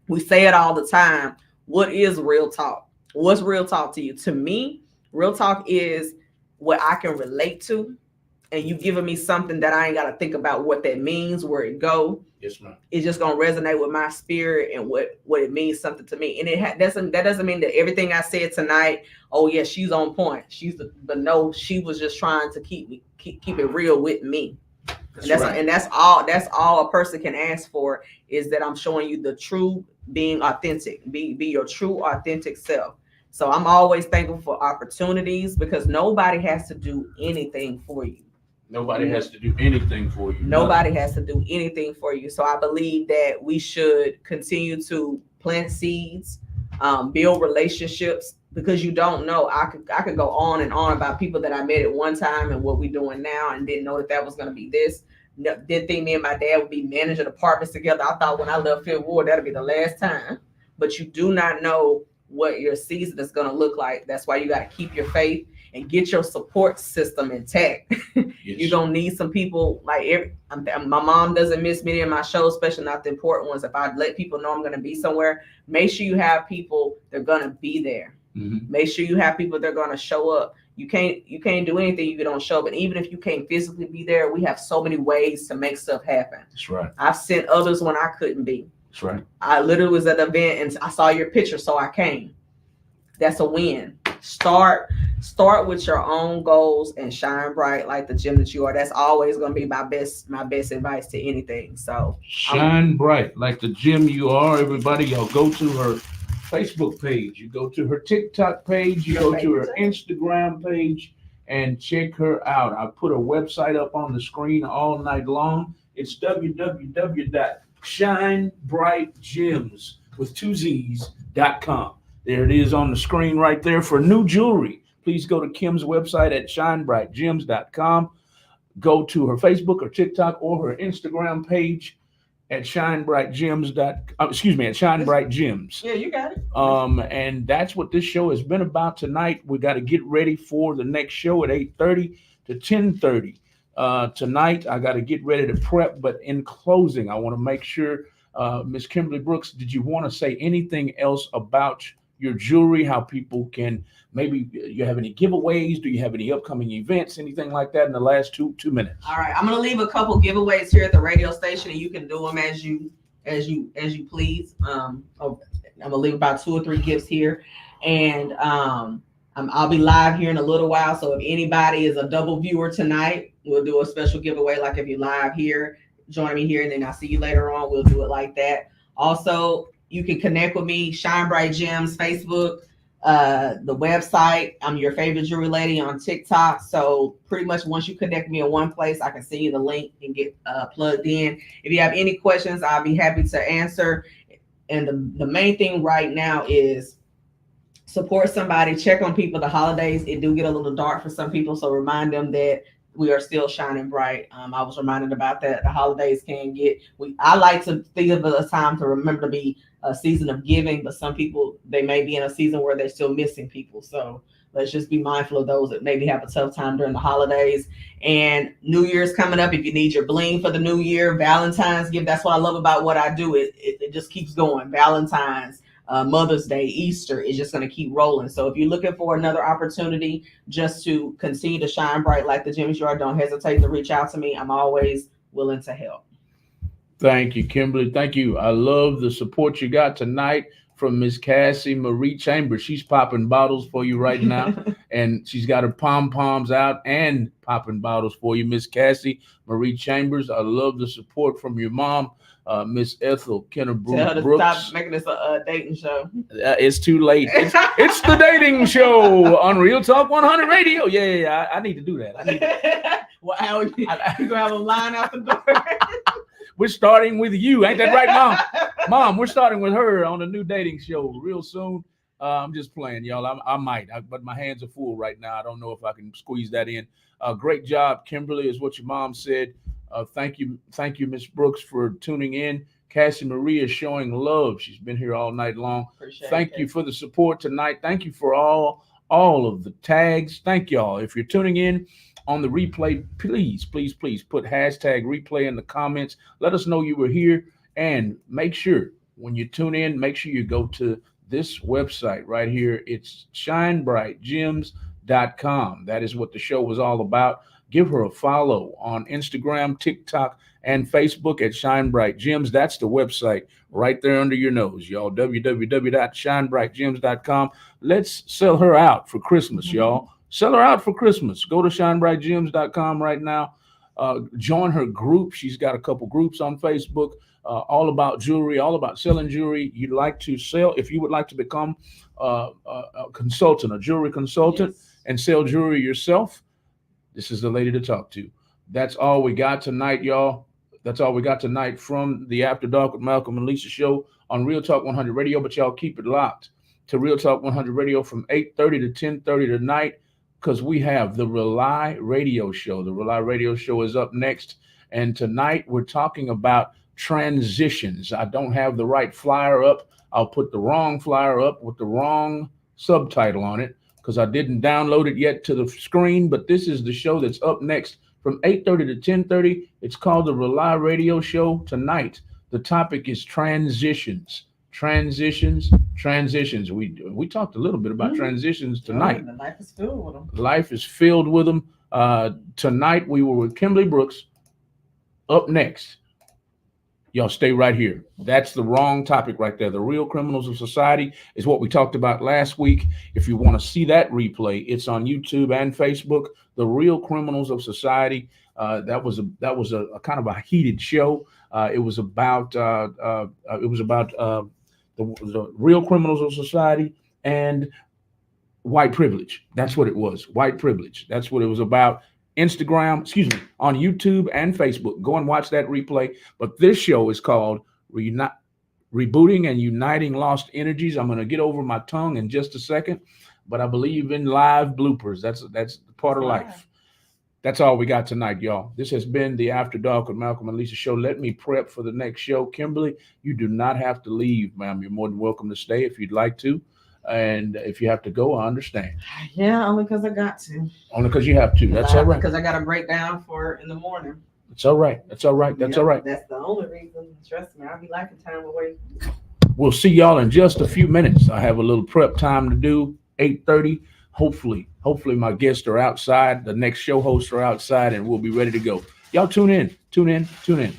We say it all the time. What is real talk? What's real talk to you? To me, real talk is what I can relate to. And you giving me something that I ain't got to think about what that means, where it go. Yes, ma'am. It's just going to resonate with my spirit and what it means something to me. And that doesn't mean that everything I said tonight, oh yeah, she's on point. But no, she was just trying to keep it real with me. That's all a person can ask for, is that I'm showing you the true being authentic, be your true authentic self. So I'm always thankful for opportunities because nobody has to do anything for you. Nobody has to do anything for you. Nobody has to do anything for you. So I believe that we should continue to plant seeds, build relationships, because you don't know. I could go on and on about people that I met at one time and what we're doing now, and didn't know that was going to be this. Didn't think me and my dad would be managing apartments together. I thought when I left Fifth Ward, that'll be the last time. But you do not know what your season is going to look like. That's why you got to keep your faith and get your support system intact. Yes. You're going to need some people. Like my mom doesn't miss many of my shows, especially not the important ones. If I let people know I'm going to be somewhere, make sure you have people that are going to be there. Mm-hmm. Make sure you have people that are going to show up. You can't do anything if you don't show up. And even if you can't physically be there, we have so many ways to make stuff happen. That's right. I've sent others when I couldn't be. That's right. I literally was at an event and I saw your picture, so I came. That's a win. Start with your own goals and shine bright like the gem that you are. That's always going to be my best advice to anything. So shine bright like the gem you are. Everybody, y'all go to her Facebook page. You go to her TikTok page. You go to her Instagram page and check her out. I put her website up on the screen all night long. It's www.shinebrightgems with two Z's.com. There it is on the screen right there for new jewelry. Please go to Kim's website at shinebrightgems.com. Go to her Facebook or TikTok or her Instagram page at shinebrightgems. Excuse me, at shinebrightgems. Yeah, you got it. And that's what this show has been about tonight. We got to get ready for the next show at 8:30 to 10:30. Tonight, I got to get ready to prep. But in closing, I want to make sure, Miss Kimberly Brooks, did you want to say anything else about your jewelry? How people can maybe you have any giveaways? Do you have any upcoming events? Anything like that in the last two minutes? All right, I'm gonna leave a couple giveaways here at the radio station, and you can do them as you please. I'm gonna leave about 2 or 3 gifts here, and I'll be live here in a little while. So if anybody is a double viewer tonight, we'll do a special giveaway. Like if you're live here, join me here, and then I'll see you later on. We'll do it like that. Also, you can connect with me, Shine Bright Gems, Facebook, the website. I'm your favorite jewelry lady on TikTok. So pretty much once you connect me in one place, I can send you the link and get plugged in. If you have any questions, I'll be happy to answer. And the main thing right now is support somebody, check on people. The holidays, it do get a little dark for some people. So remind them that we are still shining bright. I was reminded about that. The holidays can get, I like to think of it as a time to remember to be a season of giving, but some people, they may be in a season where they're still missing people. So let's just be mindful of those that maybe have a tough time during the holidays. And New Year's coming up. If you need your bling for the new year, Valentine's gift. That's what I love about what I do. It just keeps going. Valentine's, Mother's Day, Easter is just going to keep rolling. So if you're looking for another opportunity just to continue to shine bright like the Gemzz you are, don't hesitate to reach out to me. I'm always willing to help. Thank you, Kimberly. Thank you. I love the support you got tonight from Miss Cassie Marie Chambers. She's popping bottles for you right now, and she's got her pom-poms out and popping bottles for you, Miss Cassie Marie Chambers. I love the support from your mom, Miss Ethel Kenner Brooks. Tell her to stop making this a dating show. It's too late. It's the dating show on Real Talk 100 Radio. Yeah, I need to do that. Well, you gonna have a line out the door. We're starting with you. Ain't that right, Mom? Mom, we're starting with her on a new dating show real soon. I'm just playing, y'all. I might, but my hands are full right now. I don't know if I can squeeze that in. Great job, Kimberly, is what your mom said. Thank you, Miss Brooks, for tuning in. Cassie Marie is showing love. She's been here all night long. Thank you for the support tonight. Thank you for all of the tags. Thank y'all. If you're tuning in on the replay, please put hashtag replay in the comments. Let us know you were here, and make sure when you tune in, make sure you go to this website right here. It's shinebrightgems.com. That is what the show was all about. Give her a follow on Instagram, TikTok, and Facebook at Shine Bright Gems. That's the website right there under your nose, y'all. www.shinebrightgems.com. Let's sell her out for Christmas, y'all. Sell her out for Christmas. Go to shinebrightgems.com right now. Join her group. She's got a couple groups on Facebook, all about jewelry, all about selling jewelry. You'd like to sell, if you would like to become a consultant, a jewelry consultant, yes, and sell jewelry yourself, this is the lady to talk to. That's all we got tonight, y'all. That's all we got tonight from the After Dark with Malcolm and Lisa show on Real Talk 100 Radio. But y'all keep it locked to Real Talk 100 Radio from 8:30 to 10:30 tonight, because we have the Rely Radio Show. The Rely Radio Show is up next. And tonight we're talking about transitions. I don't have the right flyer up. I'll put the wrong flyer up with the wrong subtitle on it because I didn't download it yet to the screen. But this is the show that's up next from 8:30 to 10:30. It's called the Rely Radio Show. Tonight, the topic is transitions. Transitions. We talked a little bit about transitions tonight. Oh, life is filled with them. Life is filled with them. Tonight we were with Kimberly Brooks. Up next, y'all stay right here. That's the wrong topic right there. The real criminals of society is what we talked about last week. If you want to see that replay, it's on YouTube and Facebook. The real criminals of society. That was a kind of a heated show. It was about the real criminals of society and white privilege. That's what it was. White privilege. That's what it was about. Instagram, excuse me, on YouTube and Facebook. Go and watch that replay. But this show is called Rebooting and Uniting Lost Energies. I'm going to get over my tongue in just a second, but I believe in live bloopers. That's part of life. That's all we got tonight, y'all. This has been the After Dark with Malcolm and Lisa show. Let me prep for the next show. Kimberly, you do not have to leave, ma'am. You're more than welcome to stay if you'd like to. And if you have to go, I understand. Yeah, only because I got to. Only because you have to. That's all right. Because I got to break down for in the morning. It's all right. That's all right. That's all right. That's the only reason. Trust me, I'll be liking time away. We'll see y'all in just a few minutes. I have a little prep time to do. 8:30. Hopefully my guests are outside. The next show hosts are outside, and we'll be ready to go. Y'all tune in. Tune in. Tune in.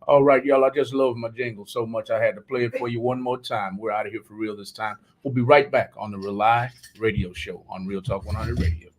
All right, y'all. I just love my jingle so much I had to play it for you one more time. We're out of here for real this time. We'll be right back on the Rely Radio Show on Real Talk 100 Radio.